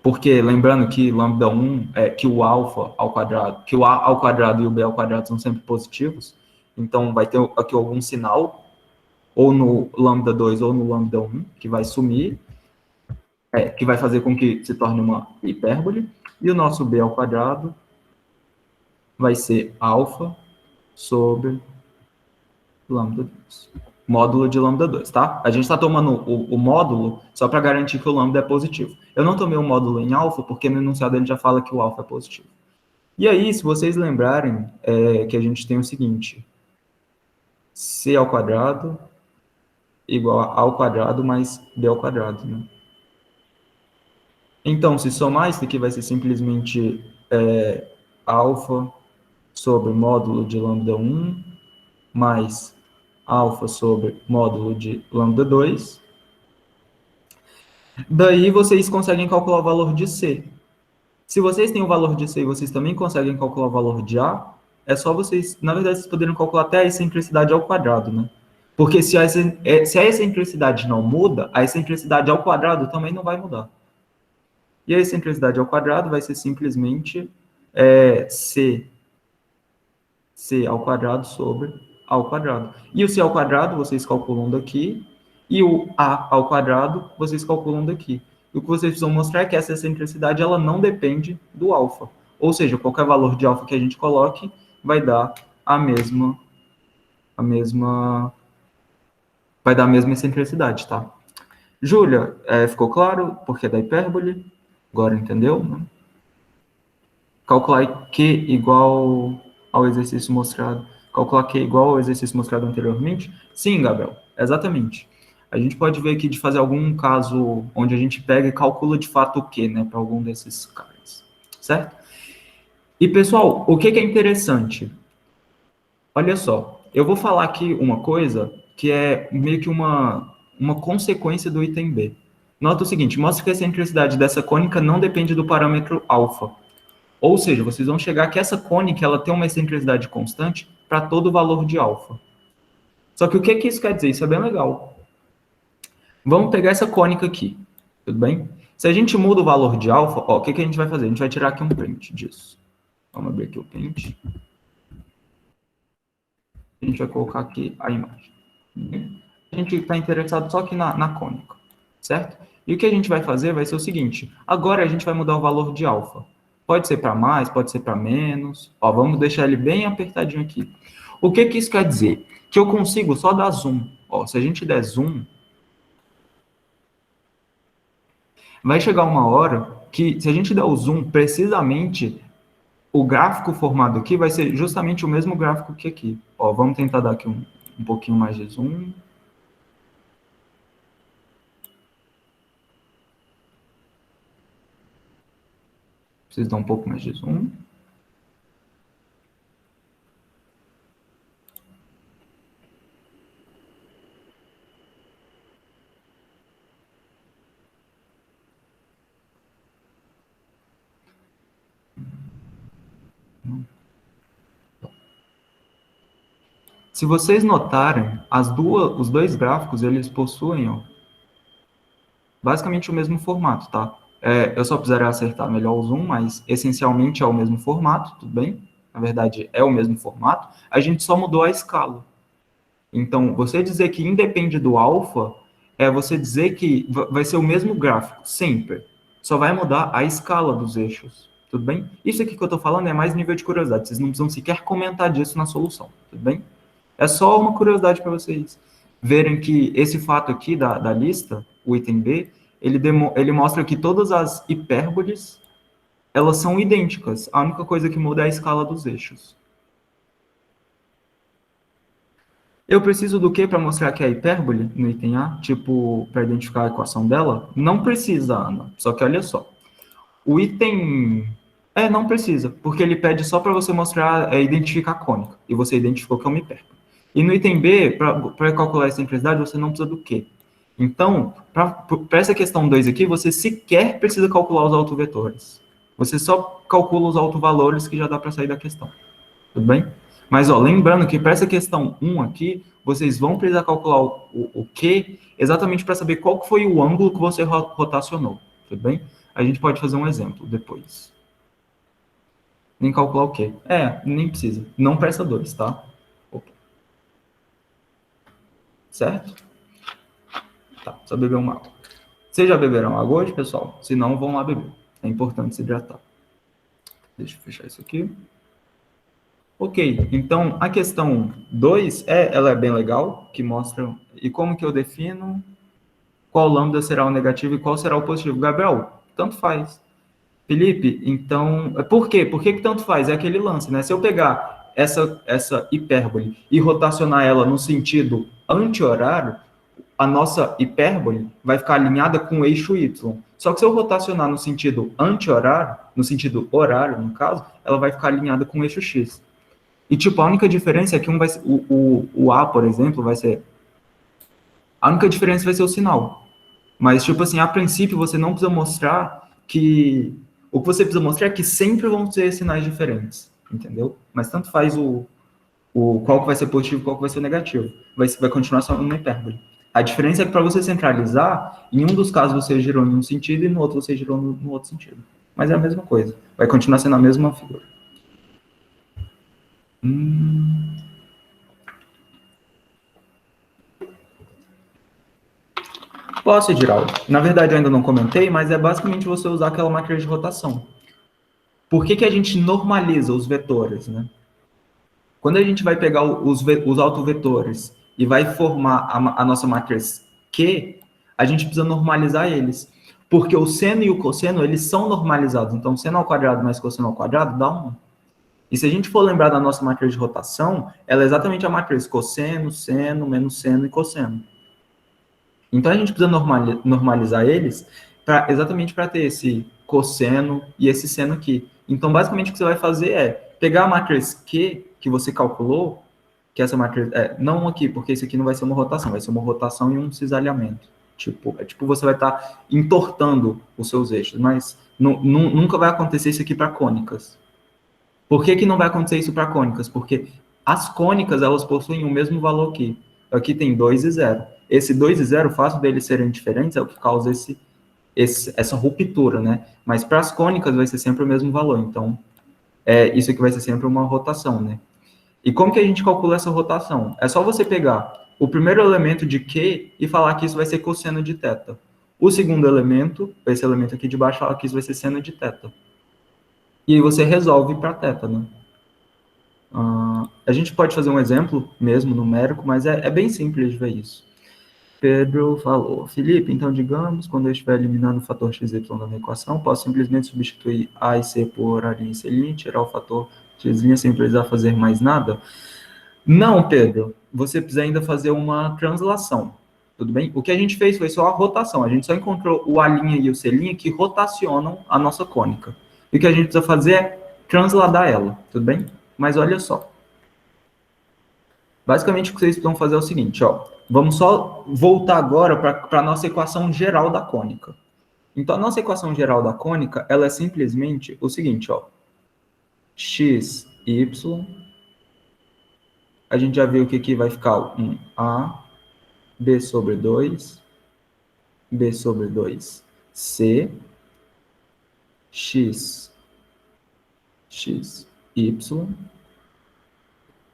porque lembrando que lambda 1 que o alfa ao quadrado, que o A ao quadrado e o B ao quadrado são sempre positivos, então vai ter aqui algum sinal, ou no lambda 2 ou no lambda 1, que vai sumir, que vai fazer com que se torne uma hipérbole, e o nosso B ao quadrado vai ser alfa sobre lambda 2. Módulo de lambda 2, tá? A gente está tomando o módulo só para garantir que o lambda é positivo. Eu não tomei o módulo em alfa, porque no enunciado ele já fala que o alfa é positivo. E aí, se vocês lembrarem, que a gente tem o seguinte, c ao quadrado igual a ao quadrado mais b ao quadrado, né? Então, se somar, isso aqui vai ser simplesmente alfa sobre módulo de lambda 1 mais alfa sobre módulo de lambda 2. Daí vocês conseguem calcular o valor de C. Se vocês têm o valor de C e vocês também conseguem calcular o valor de A, é só vocês, na verdade, vocês poderiam calcular até a excentricidade ao quadrado, né? Porque se a excentricidade não muda, a excentricidade ao quadrado também não vai mudar. E a excentricidade ao quadrado vai ser simplesmente C ao quadrado sobre A ao quadrado. E o C ao quadrado vocês calculam daqui, e o A ao quadrado vocês calculam daqui. E o que vocês precisam mostrar é que essa excentricidade ela não depende do alfa. Ou seja, qualquer valor de alfa que a gente coloque vai dar a mesma excentricidade, tá? Júlia, ficou claro porque é da hipérbole? Agora entendeu, né? Calcular Q igual ao exercício mostrado. Calcular Q igual ao exercício mostrado anteriormente? Sim, Gabriel, exatamente. A gente pode ver aqui de fazer algum caso onde a gente pega e calcula de fato o Q, né, para algum desses caras, certo? E, pessoal, o que é interessante? Olha só, eu vou falar aqui uma coisa que é meio que uma consequência do item B. Nota o seguinte, mostra que a excentricidade dessa cônica não depende do parâmetro alfa. Ou seja, vocês vão chegar que essa cônica ela tem uma excentricidade constante para todo valor de alfa. Só que o que isso quer dizer? Isso é bem legal. Vamos pegar essa cônica aqui, tudo bem? Se a gente muda o valor de alfa, ó, o que a gente vai fazer? A gente vai tirar aqui um print disso. Vamos abrir aqui o print. A gente vai colocar aqui a imagem. A gente está interessado só aqui na cônica, certo? E o que a gente vai fazer vai ser o seguinte. Agora a gente vai mudar o valor de alfa. Pode ser para mais, pode ser para menos. Ó, vamos deixar ele bem apertadinho aqui. O que isso quer dizer? Que eu consigo só dar zoom. Ó, se a gente der zoom, vai chegar uma hora que, se a gente der o zoom, precisamente, o gráfico formado aqui vai ser justamente o mesmo gráfico que aqui. Ó, vamos tentar dar aqui um pouquinho mais de zoom. Preciso dar um pouco mais de zoom. Se vocês notarem, os dois gráficos, eles possuem, ó, basicamente o mesmo formato, tá? Eu só precisaria acertar melhor o zoom, mas essencialmente é o mesmo formato, tudo bem? Na verdade, é o mesmo formato. A gente só mudou a escala. Então, você dizer que independe do alfa, é você dizer que vai ser o mesmo gráfico, sempre. Só vai mudar a escala dos eixos, tudo bem? Isso aqui que eu estou falando é mais nível de curiosidade. Vocês não precisam sequer comentar disso na solução, tudo bem? É só uma curiosidade para vocês verem que esse fato aqui da lista, o item B, ele mostra que todas as hipérboles, elas são idênticas. A única coisa que muda é a escala dos eixos. Eu preciso do que para mostrar que é hipérbole no item A? Tipo, para identificar a equação dela? Não precisa, Ana. Só que olha só. O item... não precisa, porque ele pede só para você mostrar, identificar a cônica. E você identificou que é uma hipérbole. E no item B, para calcular essa simplicidade, você não precisa do quê? Então, para essa questão 2 aqui, você sequer precisa calcular os autovetores. Você só calcula os autovalores que já dá para sair da questão. Tudo bem? Mas, ó, lembrando que para essa questão 1 aqui, vocês vão precisar calcular o Q exatamente para saber qual foi o ângulo que você rotacionou. Tudo bem? A gente pode fazer um exemplo depois. Nem calcular o quê? Nem precisa. Não para essa 2, tá? Opa. Certo? Tá, só beber uma água. Vocês já beberam água hoje, pessoal? Se não, vão lá beber. É importante se hidratar. Deixa eu fechar isso aqui. Ok, então a questão 2, ela é bem legal, que mostra... E como que eu defino qual lambda será o negativo e qual será o positivo? Gabriel, tanto faz. Felipe, então... Por quê? Por que tanto faz? É aquele lance, né? Se eu pegar essa hipérbole e rotacionar ela no sentido anti-horário, a nossa hipérbole vai ficar alinhada com o eixo Y. Só que se eu rotacionar no sentido anti-horário, no sentido horário, no caso, ela vai ficar alinhada com o eixo X. E, tipo, a única diferença é que vai ser, o A, por exemplo, vai ser... A única diferença vai ser o sinal. Mas, tipo assim, a princípio, você não precisa mostrar que O que você precisa mostrar é que sempre vão ser sinais diferentes, entendeu? Mas tanto faz qual que vai ser positivo e qual que vai ser negativo. Vai continuar sendo uma hipérbole. A diferença é que para você centralizar, em um dos casos você girou em um sentido e no outro você girou no outro sentido. Mas é a mesma coisa. Vai continuar sendo a mesma figura. Posso, Giraldo? Na verdade, eu ainda não comentei, mas é basicamente você usar aquela matriz de rotação. Por que a gente normaliza os vetores, né? Quando a gente vai pegar os autovetores e vai formar a nossa matriz Q, a gente precisa normalizar eles. Porque o seno e o cosseno, eles são normalizados. Então, seno ao quadrado mais cosseno ao quadrado dá 1. E se a gente for lembrar da nossa matriz de rotação, ela é exatamente a matriz cosseno, seno, menos seno e cosseno. Então, a gente precisa normalizar eles exatamente para ter esse cosseno e esse seno aqui. Então, basicamente, o que você vai fazer é pegar a matriz Q que você calculou, que essa matriz... não aqui, porque isso aqui não vai ser uma rotação, vai ser uma rotação e um cisalhamento. Tipo você vai estar entortando os seus eixos, mas nunca vai acontecer isso aqui para cônicas. Por que não vai acontecer isso para cônicas? Porque as cônicas, elas possuem o mesmo valor aqui. Aqui tem 2 e 0. Esse 2 e 0, o fato deles serem diferentes é o que causa essa ruptura, né? Mas para as cônicas vai ser sempre o mesmo valor. Então, isso aqui vai ser sempre uma rotação, né? E como que a gente calcula essa rotação? É só você pegar o primeiro elemento de Q e falar que isso vai ser cosseno de θ. O segundo elemento, esse elemento aqui de baixo, fala que isso vai ser seno de θ. E aí você resolve para θ, né? A gente pode fazer um exemplo mesmo numérico, mas é bem simples de ver isso. Pedro falou, Felipe, então digamos, quando eu estiver eliminando o fator xy da minha equação, posso simplesmente substituir A e C por A' e C', tirar o fator x' sem precisar fazer mais nada? Não, Pedro, você precisa ainda fazer uma translação, tudo bem? O que a gente fez foi só a rotação, a gente só encontrou o A' e o C' que rotacionam a nossa cônica. E o que a gente precisa fazer é transladar ela, tudo bem? Mas olha só. Basicamente, o que vocês precisam fazer é o seguinte, ó. Vamos só voltar agora para a nossa equação geral da cônica. Então, a nossa equação geral da cônica, ela é simplesmente o seguinte, ó. X, Y. A gente já viu que aqui vai ficar um A, B sobre 2, B sobre 2, C, X, Y.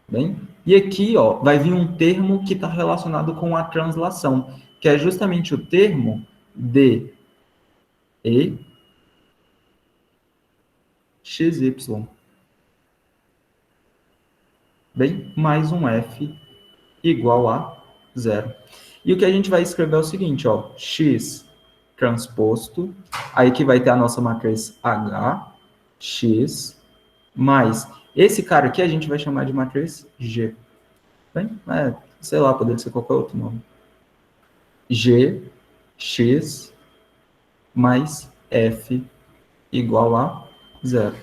Bem? E aqui, ó, vai vir um termo que está relacionado com a translação, que é justamente o termo de E, XY. Bem, mais um F igual a 0. E o que a gente vai escrever é o seguinte, ó, X transposto, aí que vai ter a nossa matriz H, X, mais esse cara aqui a gente vai chamar de matriz G. Bem, sei lá, poderia ser qualquer outro nome. G, X, mais F igual a 0.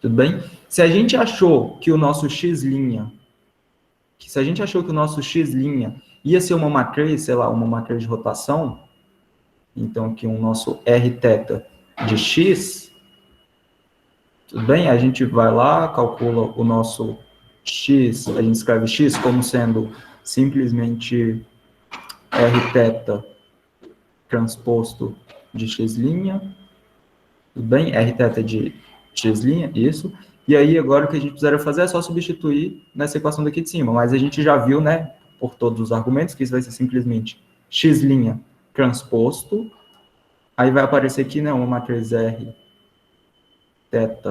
Tudo bem? Se a gente achou que o nosso X', ia ser uma matriz, sei lá, uma matriz de rotação, então aqui o nosso Rθ de X, tudo bem? A gente vai lá, calcula o nosso X, a gente escreve X como sendo simplesmente Rθ transposto de X', tudo bem? Rθ de X', isso. E aí, agora o que a gente precisaria fazer é só substituir nessa equação daqui de cima. Mas a gente já viu, né, por todos os argumentos, que isso vai ser simplesmente X' transposto. Aí vai aparecer aqui, né, uma matriz Rθ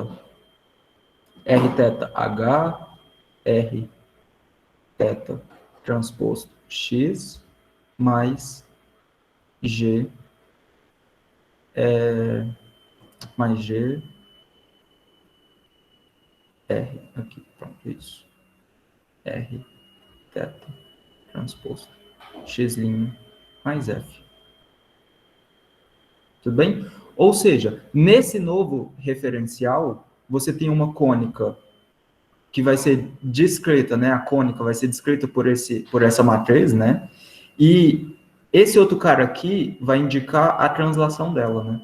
H, Rθ transposto X, mais G, R, aqui, pronto, isso. Rθ transposto X' mais F. Tudo bem? Ou seja, nesse novo referencial, você tem uma cônica que vai ser discreta, né? A cônica vai ser descrita por essa matriz, né? E esse outro cara aqui vai indicar a translação dela, né?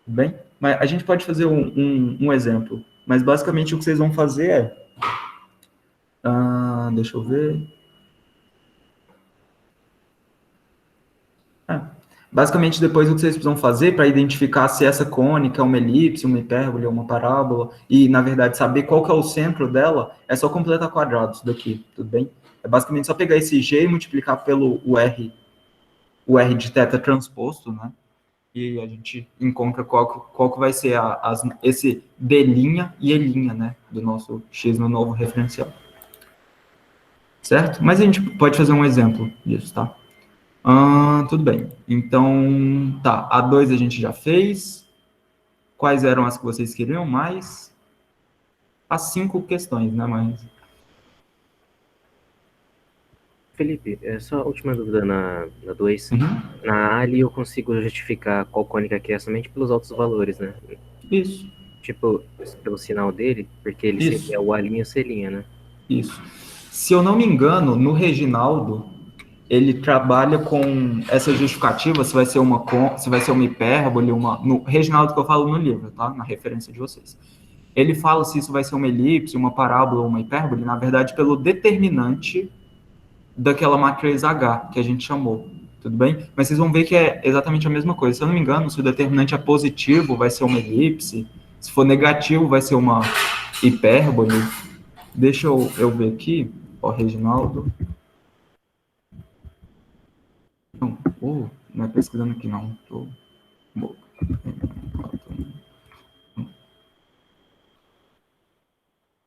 Tudo bem? Mas a gente pode fazer um exemplo. Mas basicamente o que vocês vão fazer é... deixa eu ver... Basicamente, depois o que vocês precisam fazer para identificar se essa cônica é uma elipse, uma hipérbole ou uma parábola, e, na verdade, saber qual que é o centro dela, é só completar quadrados daqui, tudo bem? É basicamente só pegar esse G e multiplicar pelo o R de θ transposto, né? E a gente encontra qual que vai ser esse D' e E', né? Do nosso X no novo referencial. Certo? Mas a gente pode fazer um exemplo disso, tá? Tudo bem. Então, tá. A2 a gente já fez. Quais eram as que vocês queriam mais? As 5 questões, né? Mas... Felipe, só a última dúvida na 2. Uhum. Na A ali eu consigo justificar qual cônica que é somente pelos altos valores, né? Isso. Tipo, pelo sinal dele, porque ele Isso. sempre é o A' e C', né? Isso. Se eu não me engano, no Reginaldo, ele trabalha com essa justificativa, se vai ser uma hipérbole, no Reginaldo que eu falo no livro, tá? Na referência de vocês. Ele fala se isso vai ser uma elipse, uma parábola ou uma hipérbole, na verdade, pelo determinante daquela matriz H, que a gente chamou, tudo bem? Mas vocês vão ver que é exatamente a mesma coisa. Se eu não me engano, se o determinante é positivo, vai ser uma elipse. Se for negativo, vai ser uma hipérbole. Deixa eu ver aqui, ó, Reginaldo. Não é pesquisando aqui, não.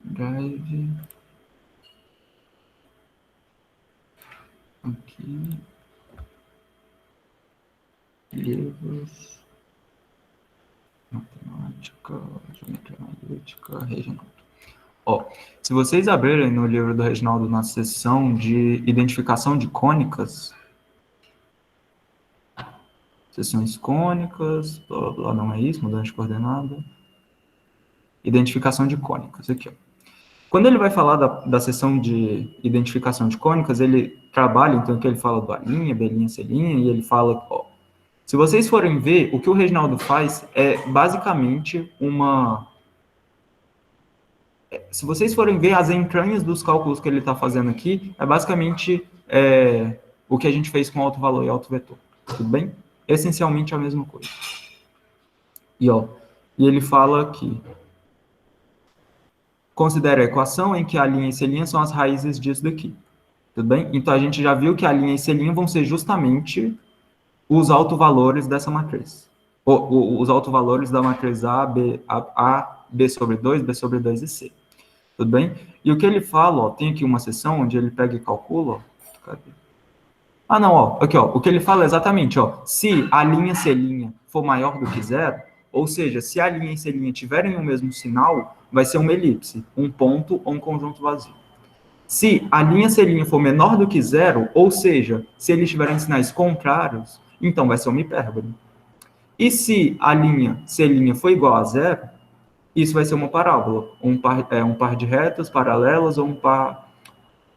Drive. Aqui. Livros. Matemática, geometria analítica, Reginaldo. Ó, se vocês abrirem no livro do Reginaldo na seção de identificação de cônicas, seções cônicas, blá, blá, blá, não é isso, mudança de coordenada. Identificação de cônicas, aqui, ó. Quando ele vai falar da seção de identificação de cônicas, ele trabalha, então, que ele fala do A', B', C', e ele fala, ó, se vocês forem ver, o que o Reginaldo faz é basicamente se vocês forem ver as entranhas dos cálculos que ele está fazendo aqui, é basicamente o que a gente fez com alto valor e alto vetor. Tudo bem? Essencialmente a mesma coisa. E ele fala aqui, considera a equação em que a linha e C' são as raízes disso daqui. Tudo bem? Então, a gente já viu que a linha e C' vão ser justamente os autovalores dessa matriz. Os autovalores da matriz A, B sobre 2, B sobre 2 e C. Tudo bem? E o que ele fala, ó, tem aqui uma seção onde ele pega e calcula, ó. Cadê? Não, ó, aqui, ó, o que ele fala é exatamente, ó, se a linha C' for maior do que zero, ou seja, se a linha e C' tiverem o mesmo sinal, vai ser uma elipse, um ponto ou um conjunto vazio. Se a linha C' for menor do que zero, ou seja, se eles tiverem sinais contrários, então vai ser uma hipérbole. E se a linha C' for igual a zero, isso vai ser uma parábola, um par de retas paralelas ou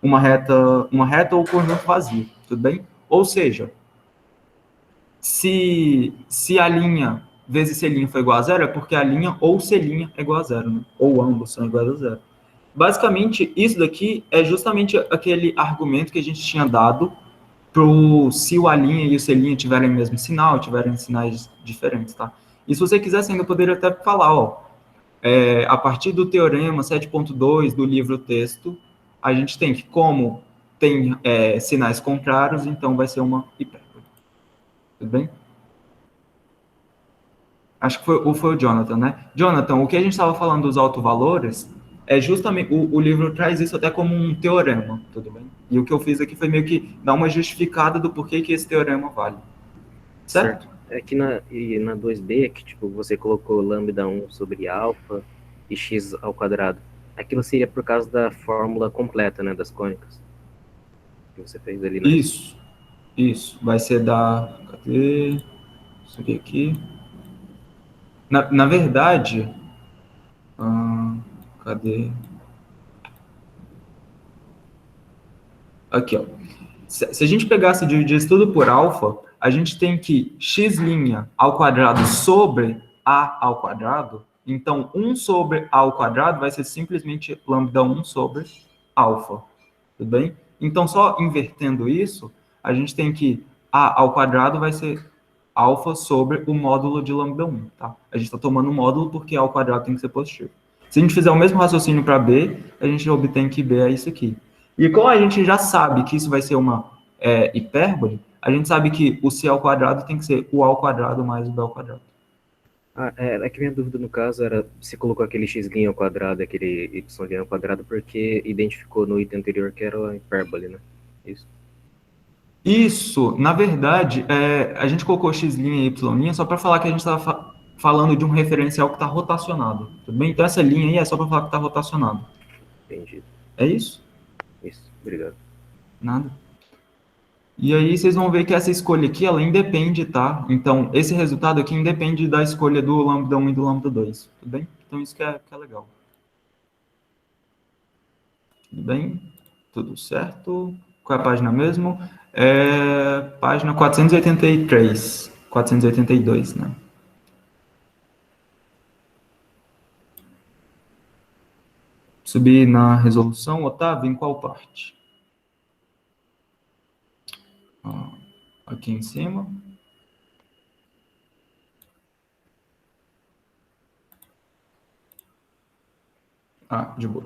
uma reta ou conjunto vazio, tudo bem? Ou seja, se a linha vezes C' for igual a zero, é porque a linha ou C' é igual a zero, né? Ou ambos são iguais a zero. Basicamente, isso daqui é justamente aquele argumento que a gente tinha dado se o A' e o C' tiverem o mesmo sinal, tiverem sinais diferentes, tá? E se você quisesse, ainda poderia até falar, ó, a partir do teorema 7.2 do livro texto, a gente tem que, como tem sinais contrários, então vai ser uma hipérbole. Tudo bem? Acho que foi o Jonathan, né? Jonathan, o que a gente estava falando dos autovalores é justamente, o livro traz isso até como um teorema, tudo bem? E o que eu fiz aqui foi meio que dar uma justificada do porquê que esse teorema vale. Certo? É que na 2b, que tipo, você colocou lambda 1 sobre alfa e x ao quadrado. Aquilo seria por causa da fórmula completa, né, das cônicas. Que você fez ali, né? Isso. Vai ser cadê? Isso aqui. Na verdade, cadê? Aqui, ó. Se a gente pegasse e dividisse tudo por alfa, a gente tem que x' ao quadrado sobre A ao quadrado, então 1 sobre A ao quadrado vai ser simplesmente lambda 1 sobre alfa. Tudo bem? Então, só invertendo isso, a gente tem que A ao quadrado vai ser alfa sobre o módulo de lambda 1, tá? A gente está tomando o módulo porque A ao quadrado tem que ser positivo. Se a gente fizer o mesmo raciocínio para B, a gente obtém que B é isso aqui. E como a gente já sabe que isso vai ser uma hipérbole, a gente sabe que o C ao quadrado tem que ser o A ao quadrado mais o B ao quadrado. É que minha dúvida no caso era se colocou aquele x' ao quadrado, aquele y' ao quadrado, porque identificou no item anterior que era a hipérbole, né? Isso. Isso, na verdade, a gente colocou x' e y' só para falar que a gente estava falando de um referencial que está rotacionado, tudo bem? Então essa linha aí é só para falar que está rotacionado. Entendi. É isso? Isso, obrigado. Nada. E aí vocês vão ver que essa escolha aqui, ela independe, tá? Então, esse resultado aqui independe da escolha do lambda 1 e do lambda 2, tudo bem? Então isso que é legal. Tudo bem? Tudo certo? Qual é a página mesmo? Página 483, 482, né? Subir na resolução, Otávio, em qual parte? Aqui em cima. De boa.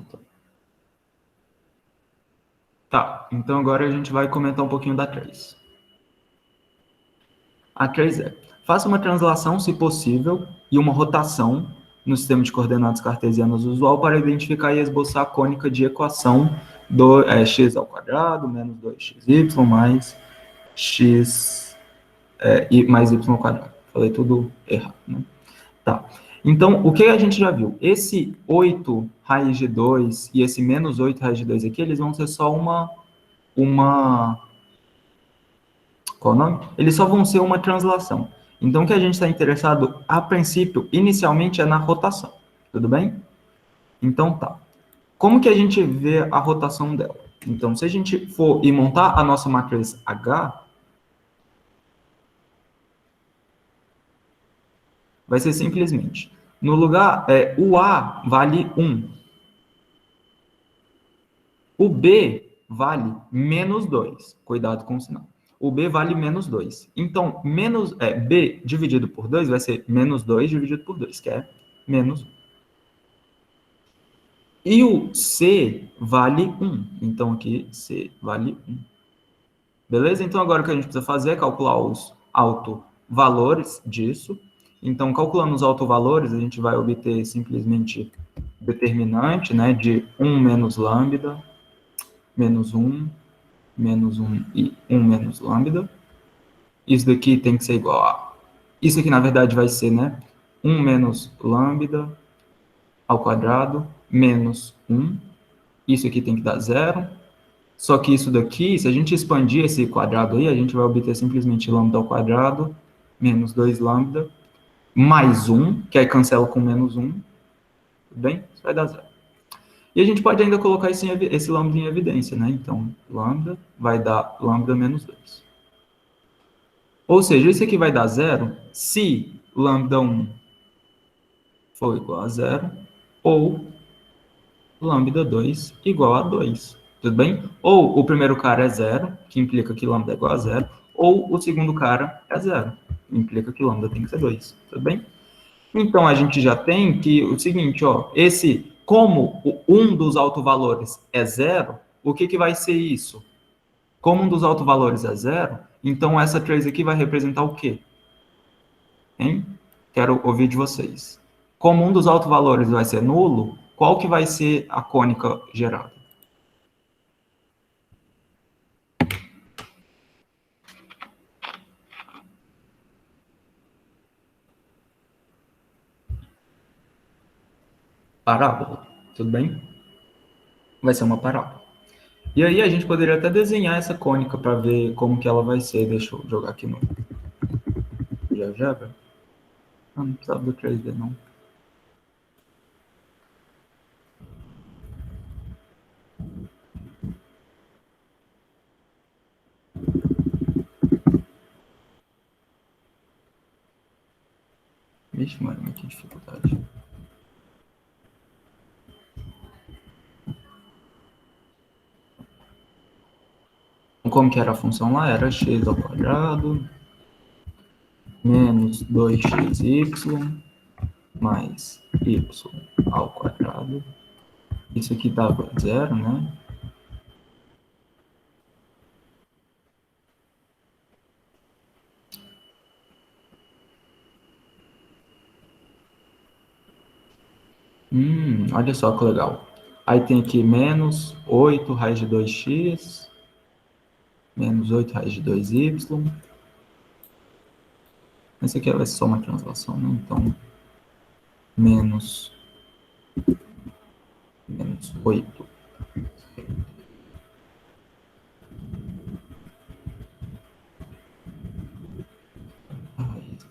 Tá, então agora a gente vai comentar um pouquinho da 3. A 3 faça uma translação, se possível, e uma rotação no sistema de coordenadas cartesianas usual para identificar e esboçar a cônica de equação do x ao quadrado menos 2xy mais x mais y ao quadrado. Falei tudo errado, né? Tá. Então, o que a gente já viu? Esse 8 raiz de 2 e esse menos 8 raiz de 2 aqui, eles vão ser só qual o nome? Eles só vão ser uma translação. Então, o que a gente está interessado, a princípio, inicialmente, é na rotação. Tudo bem? Então, tá. Como que a gente vê a rotação dela? Então, se a gente for e montar a nossa matriz H, vai ser simplesmente, no lugar, o A vale 1. O B vale menos 2. Cuidado com o sinal. O B vale menos 2. Então, B dividido por 2 vai ser menos 2 dividido por 2, que é menos 1. E o C vale 1. Então, aqui, C vale 1. Beleza? Então, agora o que a gente precisa fazer é calcular os autovalores disso. Então, calculando os autovalores, a gente vai obter simplesmente determinante, né, de 1 menos lambda, menos 1 e 1 menos lambda. Isso daqui tem que ser igual a... Isso aqui, na verdade, vai ser, né, 1 menos lambda ao quadrado menos 1. Isso aqui tem que dar 0. Só que isso daqui, se a gente expandir esse quadrado aí, a gente vai obter simplesmente lambda ao quadrado menos 2 lambda mais 1, que aí cancela com menos 1. Tudo bem? Isso vai dar 0. E a gente pode ainda colocar esse lambda em evidência, né? Então, lambda vai dar lambda menos 2. Ou seja, isso aqui vai dar 0 se lambda 1 for igual a 0 ou lambda 2 igual a 2. Tudo bem? Ou o primeiro cara é 0, que implica que lambda é igual a 0, ou o segundo cara é 0, que implica que lambda tem que ser 2. Tudo bem? Então, a gente já tem que o seguinte, ó, como um dos autovalores é 0, o que vai ser isso? Como um dos autovalores é 0, então essa 3 aqui vai representar o quê? Hein? Quero ouvir de vocês. Como um dos autovalores vai ser nulo, qual que vai ser a cônica gerada? Parábola, tudo bem? Vai ser uma parábola. E aí a gente poderia até desenhar essa cônica para ver como que ela vai ser. Deixa eu jogar aqui no GeoGebra. Não precisava do 3D, não. Vixe, mano, que dificuldade. Como que era a função lá? Era x ao quadrado menos 2xy mais y ao quadrado. Isso aqui dava 0, né? Olha só que legal. Aí tem aqui menos 8 raiz de 2x, menos 8 raiz de 2y. Esse aqui vai ser só uma translação, né? Então, menos 8. Raiz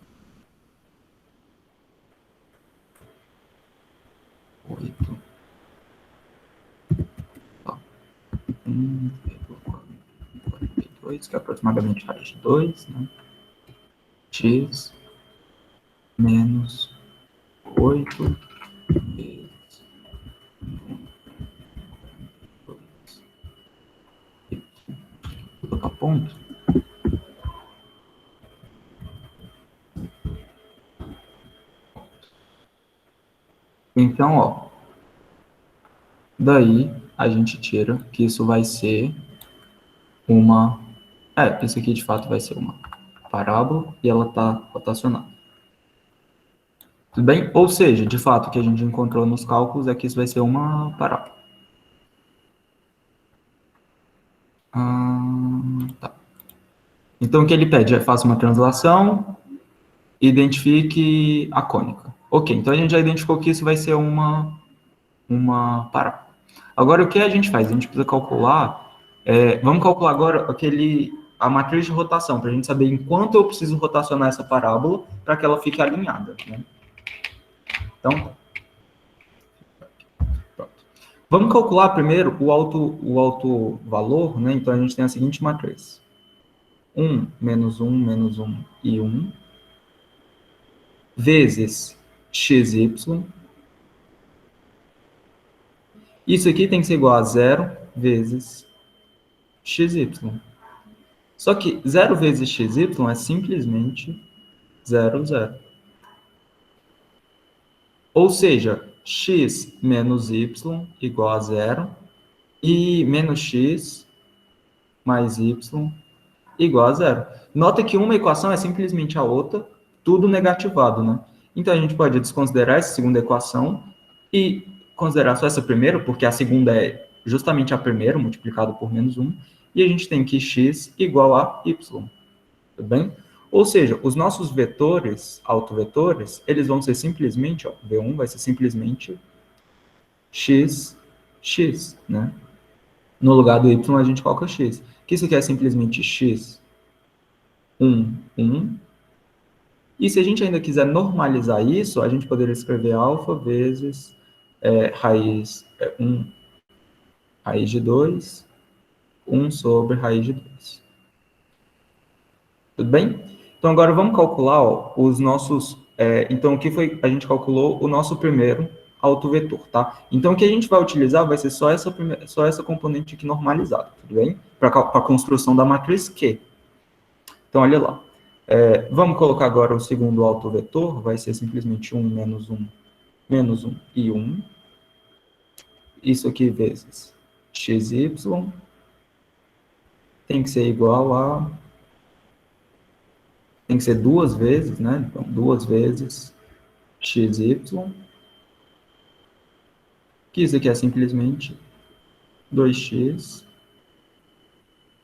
8. Tá. 1,42, que é aproximadamente raiz de 2, né? X menos 8 vezes 1,42. Vou botar ponto. Então, ó, daí a gente tira que isso vai ser uma... isso aqui de fato vai ser uma parábola e ela está rotacionada. Tudo bem? Ou seja, de fato, o que a gente encontrou nos cálculos é que isso vai ser uma parábola. Tá. Então, o que ele pede é faça uma translação, identifique a cônica. Ok, então a gente já identificou que isso vai ser uma parábola. Agora, o que a gente faz? A gente precisa calcular... vamos calcular agora a matriz de rotação, para a gente saber em quanto eu preciso rotacionar essa parábola para que ela fique alinhada, né? Então, pronto. Vamos calcular primeiro o alto valor, né? Então, a gente tem a seguinte matriz. 1, menos 1, menos 1 e 1, vezes xy. Isso aqui tem que ser igual a 0 vezes xy. Só que 0 vezes xy é simplesmente 0, 0. Ou seja, x menos y igual a 0 e menos x mais y igual a 0. Nota que uma equação é simplesmente a outra, tudo negativado, né? Então, a gente pode desconsiderar essa segunda equação e considerar só essa primeira, porque a segunda é justamente a primeira, multiplicado por menos 1, e a gente tem que x igual a y, tudo bem? Ou seja, os nossos vetores, autovetores, eles vão ser simplesmente, ó, V1 vai ser simplesmente x, né? No lugar do y, a gente coloca x. Que isso aqui é simplesmente x, 1. E se a gente ainda quiser normalizar isso, a gente poderia escrever alfa vezes raiz 1, raiz de 2, 1 sobre raiz de 2. Tudo bem? Então, agora vamos calcular os nossos... então, o que foi? A gente calculou o nosso primeiro autovetor, tá? Então, o que a gente vai utilizar vai ser só essa componente aqui normalizada, tudo bem? Para a construção da matriz Q. Então, olha lá. Vamos colocar agora o segundo autovetor, vai ser simplesmente 1, menos 1, menos 1 e 1. Isso aqui vezes xy tem que ser igual a... Tem que ser duas vezes, né? Então, 2 vezes xy, que isso aqui é simplesmente 2x,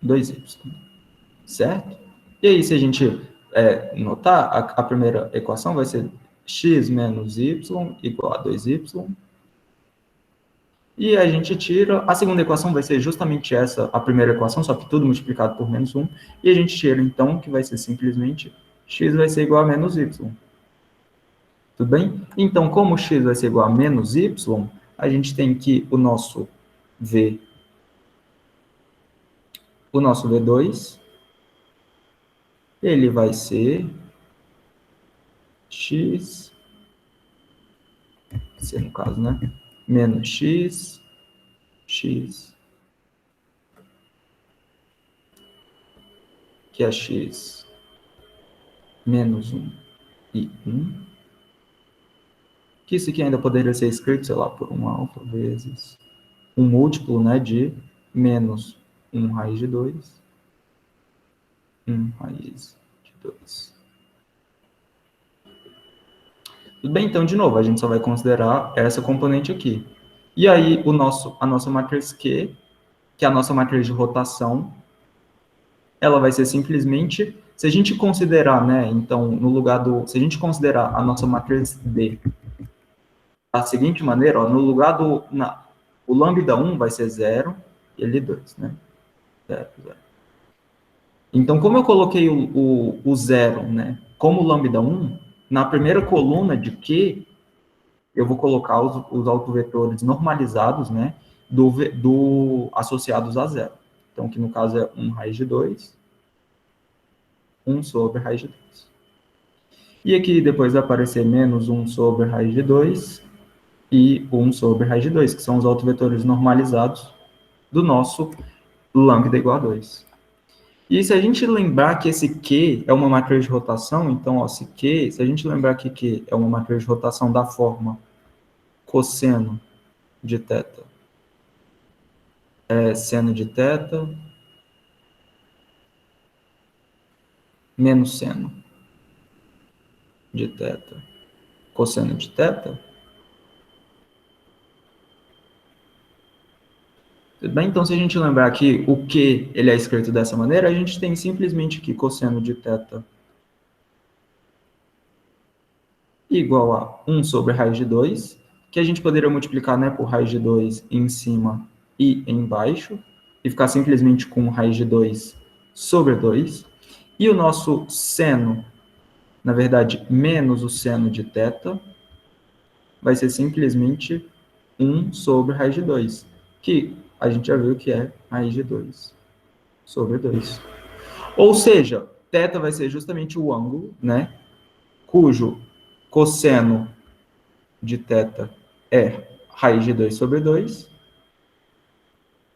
2y, certo? E aí, se a gente notar, a primeira equação vai ser x menos y igual a 2y, e a gente tira, a segunda equação vai ser justamente essa, a primeira equação, só que tudo multiplicado por menos 1, e a gente tira, então, que vai ser simplesmente x vai ser igual a menos y. Tudo bem? Então, como x vai ser igual a menos y, a gente tem que o nosso V2, ele vai ser x C no caso, né? Menos x, que é x menos 1 e 1, que isso aqui ainda poderia ser escrito, sei lá, por 1 alfa vezes um múltiplo, né, de menos 1 raiz de 2, 1 raiz de 2. Tudo bem? Então, de novo, a gente só vai considerar essa componente aqui. E aí, a nossa matriz Q, que é a nossa matriz de rotação, ela vai ser simplesmente, se a gente considerar, né, então, no lugar do, se a gente considerar a nossa matriz D da seguinte maneira, ó, no lugar do, o lambda 1 vai ser 0 e L2, né? 0, 0. Então, como eu coloquei o 0, né, como lambda 1, na primeira coluna de Q, eu vou colocar os autovetores normalizados, né, associados a 0. Então, que no caso é 1 raiz de 2, 1 sobre raiz de 2. E aqui depois vai aparecer menos 1 sobre raiz de 2 e 1 sobre raiz de 2, que são os autovetores normalizados do nosso lambda igual a 2. E se a gente lembrar que esse Q é uma matriz de rotação, então, ó, se a gente lembrar que Q é uma matriz de rotação da forma cosseno de θ é seno de θ menos seno de θ cosseno de θ. Tudo bem? Então, se a gente lembrar que o Q ele é escrito dessa maneira, a gente tem simplesmente que cosseno de θ igual a 1 sobre raiz de 2, que a gente poderia multiplicar, né, por raiz de 2 em cima e embaixo, e ficar simplesmente com raiz de 2 sobre 2. E o nosso seno, na verdade, menos o seno de θ, vai ser simplesmente 1 sobre raiz de 2, que a gente já viu que é raiz de 2 sobre 2. Ou seja, θ vai ser justamente o ângulo, né, cujo cosseno de θ é raiz de 2 sobre 2,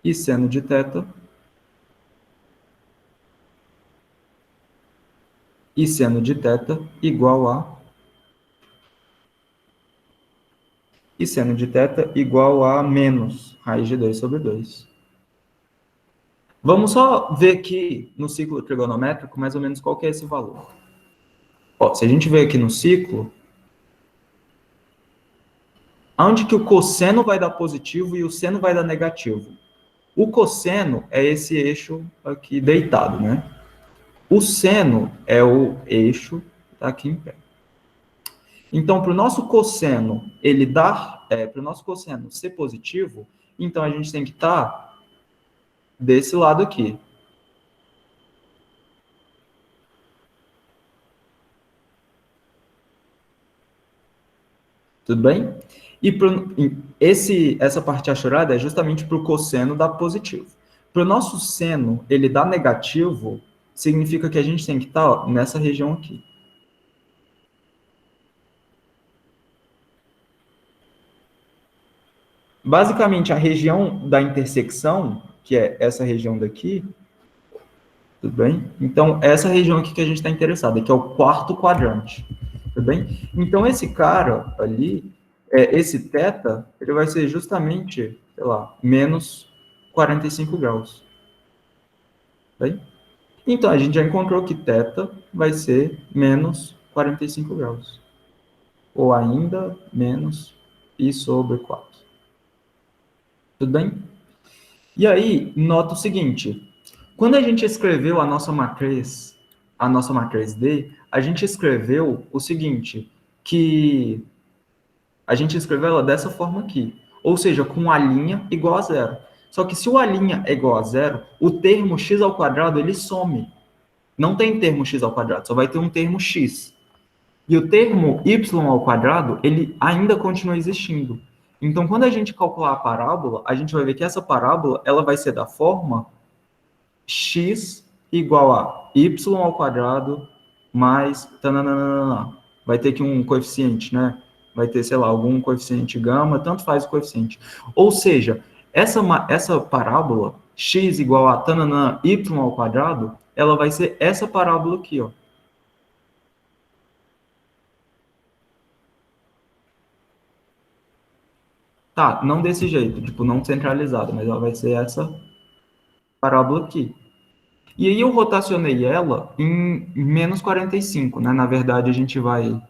e seno de θ igual a seno de θ igual a menos raiz de 2 sobre 2. Vamos só ver aqui no ciclo trigonométrico mais ou menos qual que é esse valor. Ó, se a gente ver aqui no ciclo, onde que o cosseno vai dar positivo e o seno vai dar negativo? O cosseno é esse eixo aqui deitado, né? O seno é o eixo que está aqui em pé. Então, para o nosso cosseno para o nosso cosseno ser positivo, então a gente tem que estar desse lado aqui. Tudo bem? E essa parte achurada é justamente para o cosseno dar positivo. Para o nosso seno ele dar negativo, significa que a gente tem que estar, ó, nessa região aqui. Basicamente, a região da intersecção, que é essa região daqui, tudo bem? Então, essa região aqui que a gente está interessado, que é o quarto quadrante, tudo bem? Então, esse cara ali, esse θ, ele vai ser justamente, sei lá, menos 45 graus. Bem? Então, a gente já encontrou que θ vai ser menos 45 graus. Ou ainda menos π sobre 4. Tudo bem? E aí, nota o seguinte. Quando a gente escreveu a nossa matriz D, a gente escreveu o seguinte, que a gente escreveu ela dessa forma aqui. Ou seja, com a linha igual a 0. Só que se o a' é igual a 0, o termo x ao quadrado, ele some. Não tem termo x ao quadrado, só vai ter um termo x. E o termo y ao quadrado, ele ainda continua existindo. Então, quando a gente calcular a parábola, a gente vai ver que essa parábola ela vai ser da forma x igual a y ao quadrado mais... Tananana. Vai ter aqui um coeficiente, né? vai ter, sei lá, algum coeficiente gama, tanto faz o coeficiente. Ou seja, essa parábola, x igual a tananã y ao quadrado, ela vai ser essa parábola aqui, ó. Tá, não desse jeito, tipo, não centralizada, mas ela vai ser essa parábola aqui. E aí eu rotacionei ela em menos 45, né? Na verdade, a gente vai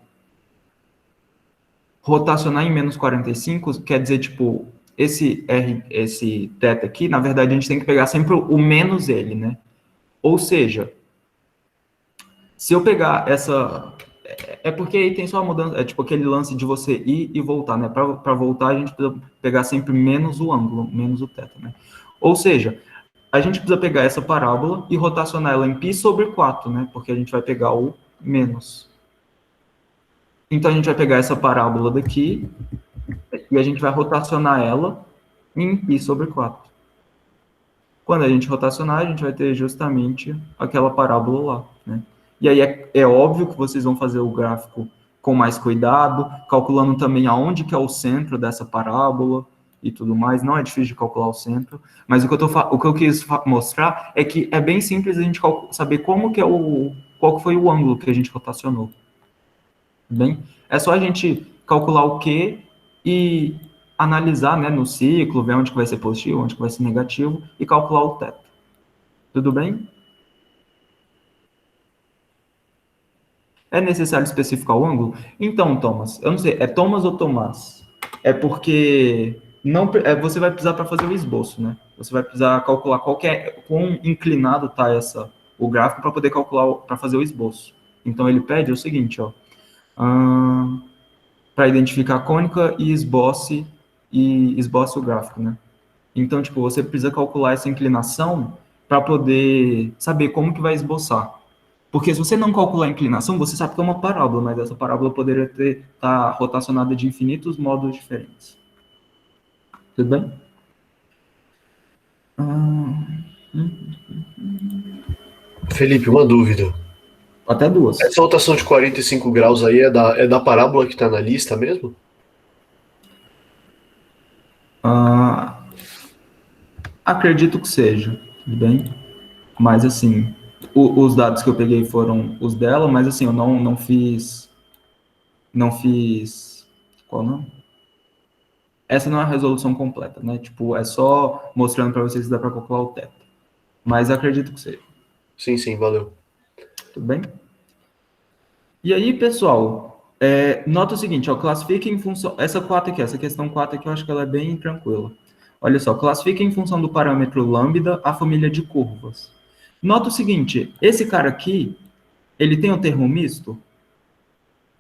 rotacionar em menos 45, quer dizer, tipo, esse θ aqui, na verdade, a gente tem que pegar sempre o menos ele, né? Ou seja, se eu pegar essa... É porque aí tem só a mudança, é tipo aquele lance de você ir e voltar, né? Para voltar, a gente precisa pegar sempre menos o ângulo, menos o θ, né? Ou seja, a gente precisa pegar essa parábola e rotacionar ela em π sobre 4, né? Porque a gente vai pegar o menos. Então, a gente vai pegar essa parábola daqui e a gente vai rotacionar ela em π sobre 4. Quando a gente rotacionar, a gente vai ter justamente aquela parábola lá, né? E aí é óbvio que vocês vão fazer o gráfico com mais cuidado, calculando também aonde que é o centro dessa parábola e tudo mais. Não é difícil de calcular o centro, mas o que eu quis mostrar é que é bem simples a gente saber como que é qual que foi o ângulo que a gente rotacionou. Bem, é só a gente calcular o Q e analisar, né, no ciclo, ver onde que vai ser positivo, onde que vai ser negativo e calcular o θ. Tudo bem? É necessário especificar o ângulo? Então, Thomas, eu não sei, é Thomas ou Tomás? É porque não, você vai precisar para fazer o esboço, né? Você vai precisar calcular quão inclinado está o gráfico para poder calcular, para fazer o esboço. Então, ele pede o seguinte, ó, para identificar a cônica e esboce o gráfico, né? Então, tipo, você precisa calcular essa inclinação para poder saber como que vai esboçar. Porque se você não calcular a inclinação, você sabe que é uma parábola, mas essa parábola poderia estar rotacionada de infinitos modos diferentes. Tudo bem? Felipe, uma dúvida. Até duas. Essa rotação de 45 graus aí é da parábola que está na lista mesmo? Acredito que seja, tudo bem? Mas, assim, os dados que eu peguei foram os dela, mas, assim, eu não fiz... Qual o nome? Essa não é a resolução completa, né? Tipo, é só mostrando para vocês que dá para calcular o θ. Mas acredito que seja. Sim, valeu. Tudo bem? E aí, pessoal, nota o seguinte, ó, classifique em função... Essa 4 aqui, essa questão 4 aqui, eu acho que ela é bem tranquila. Olha só, classifique em função do parâmetro lambda a família de curvas. Nota o seguinte, esse cara aqui, ele tem o termo misto?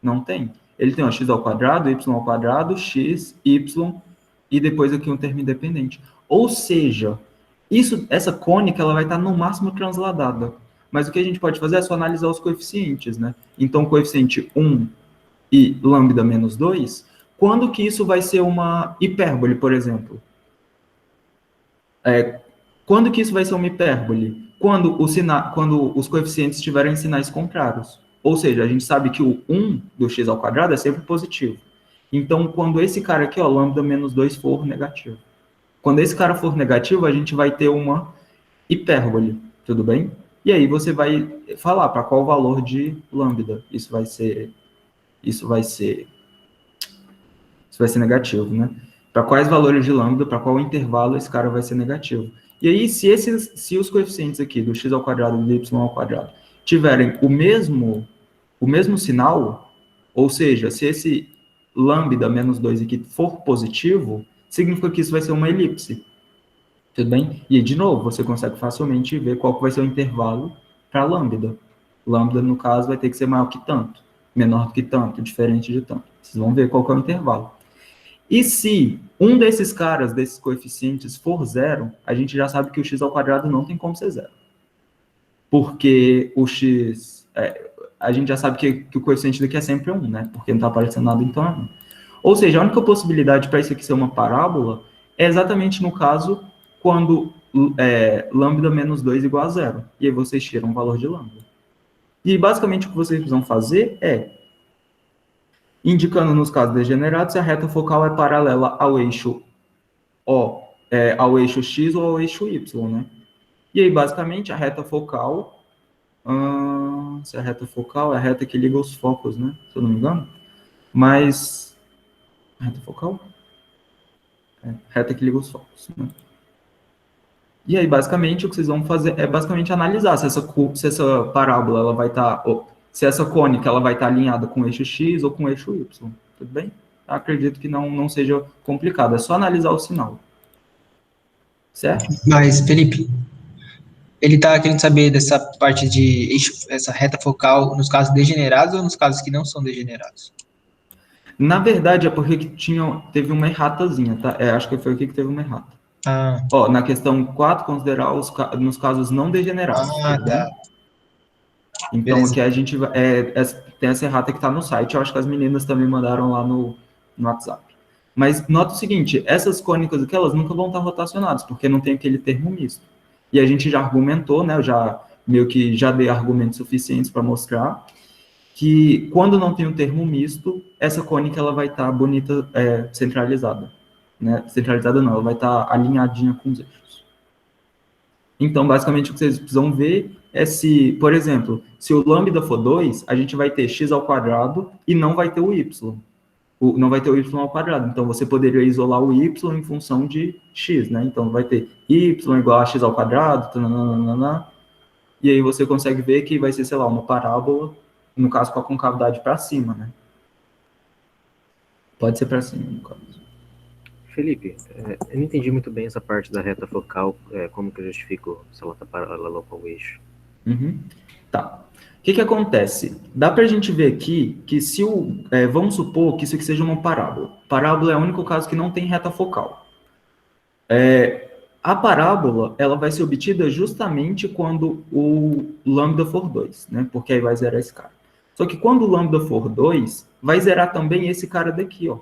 Não tem. Ele tem o x ao quadrado, y ao quadrado, x, y, e depois aqui um termo independente. Ou seja, essa cônica ela vai estar no máximo transladada. Mas o que a gente pode fazer é só analisar os coeficientes, né? Então, coeficiente 1 e lambda menos 2, quando que isso vai ser uma hipérbole, por exemplo? Quando que isso vai ser uma hipérbole? Quando os coeficientes tiverem sinais contrários. Ou seja, a gente sabe que o 1 do x ao quadrado é sempre positivo. Então, quando esse cara aqui, ó, lambda menos 2 for negativo. Quando esse cara for negativo, a gente vai ter uma hipérbole, tudo bem? E aí você vai falar para qual valor de lambda isso vai ser negativo, né? Para quais valores de lambda, para qual intervalo esse cara vai ser negativo. E aí, se os coeficientes aqui do x ao quadrado e do y ao quadrado tiverem o mesmo sinal, ou seja, se esse lambda menos 2 aqui for positivo, significa que isso vai ser uma elipse. Tudo bem? E, de novo, você consegue facilmente ver qual que vai ser o intervalo para lambda. Lambda, no caso, vai ter que ser maior que tanto, menor que tanto, diferente de tanto. Vocês vão ver qual que é o intervalo. E se um desses caras, desses coeficientes, for zero, a gente já sabe que o x ao quadrado não tem como ser zero. Porque o x... a gente já sabe que o coeficiente daqui é sempre 1, né? Porque não está aparecendo nada, então é 1. Ou seja, a única possibilidade para isso aqui ser uma parábola é exatamente no caso quando lambda menos 2 igual a zero. E aí vocês tiram o valor de lambda. E basicamente o que vocês precisam fazer é indicando nos casos degenerados se a reta focal é paralela ao eixo O, ao eixo X ou ao eixo Y, né? E aí, basicamente, a reta focal, se a reta focal é a reta que liga os focos, né? Se eu não me engano. Mas, reta focal? Reta que liga os focos, né? E aí, basicamente, o que vocês vão fazer é basicamente analisar se essa parábola ela vai estar, se essa cônica ela vai estar alinhada com o eixo X ou com o eixo Y. Tudo bem? Acredito que não seja complicado, é só analisar o sinal. Certo? Mas, Felipe, ele tá querendo saber dessa parte de eixo, essa reta focal nos casos degenerados ou nos casos que não são degenerados? Na verdade, é porque teve uma erratazinha, tá? Acho que foi aqui que teve uma errata. Ah, Na questão 4, considerar nos casos não degenerados. Tudo bem? tá. Então, Beleza. aqui a gente tem essa errata que está no site. Eu acho que as meninas também mandaram lá no WhatsApp. Mas nota o seguinte, essas cônicas aqui, elas nunca vão estar rotacionadas, porque não tem aquele termo misto. E a gente já argumentou, né? Eu já meio que já dei argumentos suficientes para mostrar que quando não tem um termo misto, essa cônica ela vai estar bonita, centralizada. Né? Centralizada não, ela vai estar alinhadinha com os eixos. Então, basicamente, o que vocês precisam ver é se, por exemplo, se o lambda for 2, a gente vai ter x ao quadrado e não vai ter o y. Não vai ter o y ao quadrado. Então, você poderia isolar o y em função de x, né? Então, vai ter y igual a x ao quadrado, tananana, e aí você consegue ver que vai ser, sei lá, uma parábola, no caso, com a concavidade para cima, né? Pode ser para cima, no caso. Felipe, eu não entendi muito bem essa parte da reta focal, como que eu justifico se ela está paralela ao eixo. Tá. O que acontece? Dá para a gente ver aqui que se vamos supor que isso aqui seja uma parábola. Parábola é o único caso que não tem reta focal. A parábola, ela vai ser obtida justamente quando o lambda for 2, né? Porque aí vai zerar esse cara. Só que quando o lambda for 2, vai zerar também esse cara daqui, ó.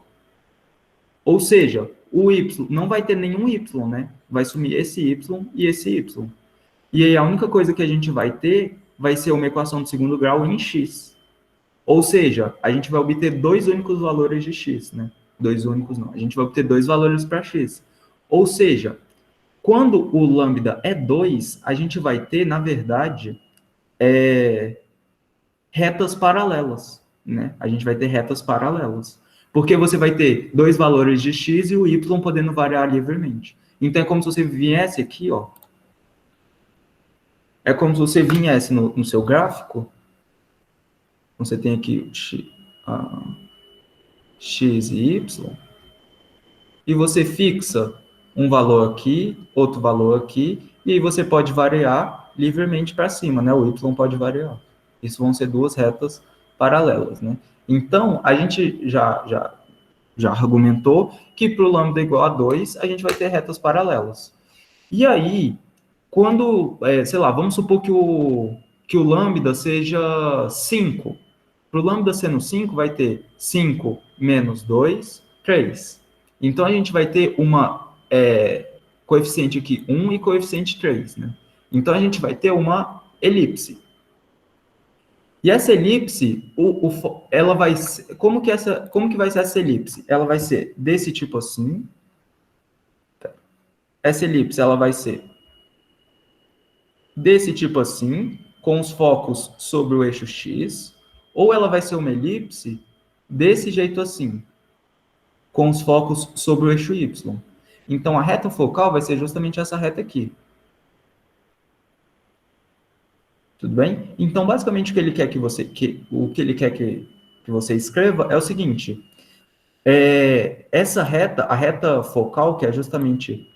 Ou seja, o y não vai ter nenhum y, né? Vai sumir esse y e esse y. E aí a única coisa que a gente vai ter vai ser uma equação de segundo grau em x. Ou seja, a gente vai obter dois únicos valores de x, né? Dois únicos não. A gente vai obter dois valores para x. Ou seja, quando o lambda é 2, a gente vai ter, na verdade, retas paralelas, né? A gente vai ter retas paralelas. Porque você vai ter dois valores de x e o y podendo variar livremente. Então, é como se você viesse aqui, ó. É como se você viesse no seu gráfico. Você tem aqui x e y. E você fixa um valor aqui, outro valor aqui. E aí você pode variar livremente para cima, né? O y pode variar. Isso vão ser duas retas paralelas, né? Então, a gente já argumentou que para o lambda igual a 2, a gente vai ter retas paralelas. E aí, quando, sei lá, vamos supor que o lambda seja 5. Para o lambda sendo 5, vai ter 5 menos 2, 3. Então, a gente vai ter uma coeficiente aqui 1 e coeficiente 3, né? Então, a gente vai ter uma elipse. E essa elipse, ela vai ser, como que vai ser essa elipse? Ela vai ser desse tipo assim. Essa elipse, ela vai ser desse tipo assim, com os focos sobre o eixo X, ou ela vai ser uma elipse desse jeito assim, com os focos sobre o eixo Y. Então, a reta focal vai ser justamente essa reta aqui. Tudo bem? Então, basicamente, o que ele quer que você escreva é o seguinte. Essa reta, a reta focal, que é justamente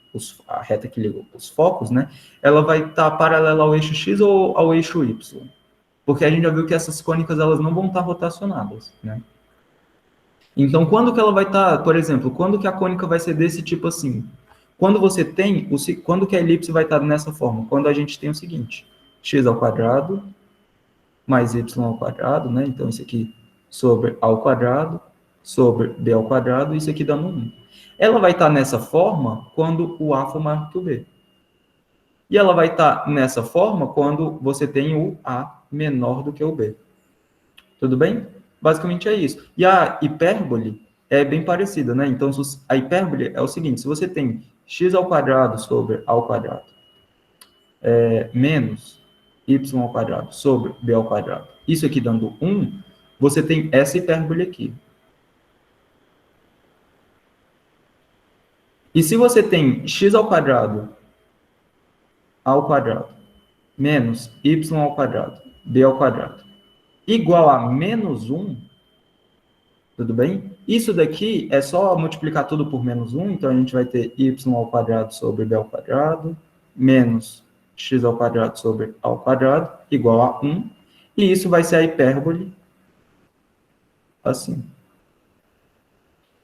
a reta que liga os focos, né? Ela vai estar paralela ao eixo X ou ao eixo Y. Porque a gente já viu que essas cônicas, elas não vão estar rotacionadas, né? Então, quando que ela vai estar, por exemplo, quando que a cônica vai ser desse tipo assim? Quando quando que a elipse vai estar nessa forma? Quando a gente tem o seguinte, x ao quadrado mais y ao quadrado, né? Então, isso aqui sobre a ao quadrado, sobre b ao quadrado, isso aqui dando 1. Ela vai estar nessa forma quando o a for maior que o b. E ela vai estar nessa forma quando você tem o a menor do que o b. Tudo bem? Basicamente é isso. E a hipérbole é bem parecida, né? Então, a hipérbole é o seguinte, se você tem x ao quadrado sobre a ao quadrado menos y ao quadrado sobre b ao quadrado, isso aqui dando 1, você tem essa hipérbole aqui. E se você tem x ao quadrado menos y ao quadrado, b ao quadrado, igual a menos 1, tudo bem? Isso daqui é só multiplicar tudo por menos 1, então a gente vai ter y ao quadrado sobre b ao quadrado, menos x ao quadrado sobre a ao quadrado, igual a 1, e isso vai ser a hipérbole assim.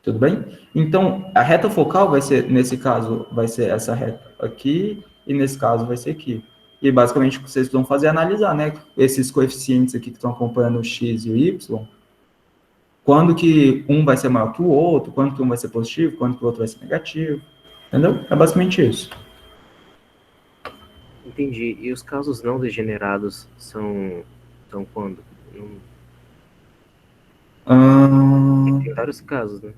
Tudo bem? Então, a reta focal vai ser, nesse caso, vai ser essa reta aqui, e nesse caso vai ser aqui. E basicamente o que vocês vão fazer é analisar, né? Esses coeficientes aqui que estão acompanhando o x e o y, quando que um vai ser maior que o outro, quando que um vai ser positivo, quando que o outro vai ser negativo. Entendeu? É basicamente isso. Entendi. E os casos não degenerados são quando? Tem vários casos, né?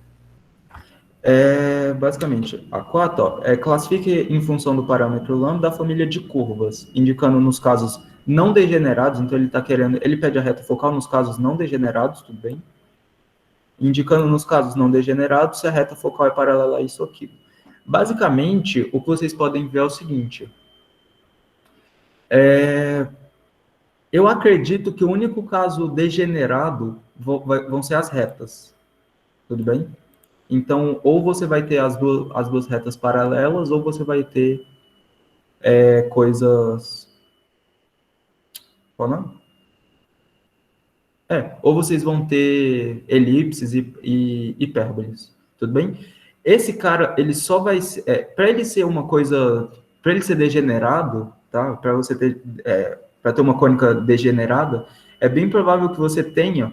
Basicamente, a cota classifique em função do parâmetro lambda da família de curvas, indicando nos casos não degenerados, então ele pede a reta focal nos casos não degenerados, tudo bem? Indicando nos casos não degenerados se a reta focal é paralela a isso aqui. Basicamente, o que vocês podem ver é o seguinte. Eu acredito que o único caso degenerado vão ser as retas, tudo bem? Então, ou você vai ter as duas retas paralelas, ou você vai ter coisas... Qual o nome? Ou vocês vão ter elipses e hipérboles, tudo bem? Esse cara, ele só vai ser... para ele ser uma coisa... Para ele ser degenerado, tá? Para você ter... para ter uma cônica degenerada, é bem provável que você tenha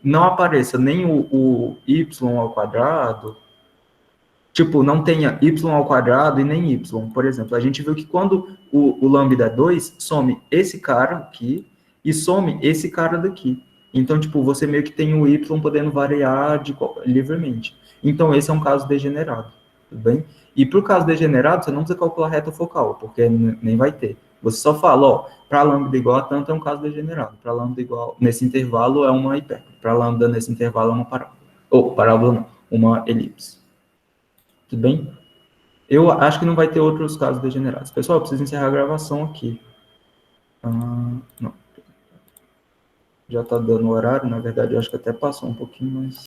não apareça nem o y ao quadrado, não tenha y ao quadrado e nem y. Por exemplo, a gente viu que quando o lambda é 2, some esse cara aqui e some esse cara daqui. Então, você meio que tem o y podendo variar livremente. Então, esse é um caso degenerado, tudo bem? E para o caso degenerado, você não precisa calcular reta focal, porque nem vai ter. Você só fala, para lambda igual a tanto é um caso degenerado. Para lambda igual, nesse intervalo, é uma hipérbole. Para lambda nesse intervalo, é uma parábola. Ou, parábola não, uma elipse. Tudo bem? Eu acho que não vai ter outros casos degenerados. Pessoal, eu preciso encerrar a gravação aqui. Não. Já está dando horário, na verdade, eu acho que até passou um pouquinho, mas...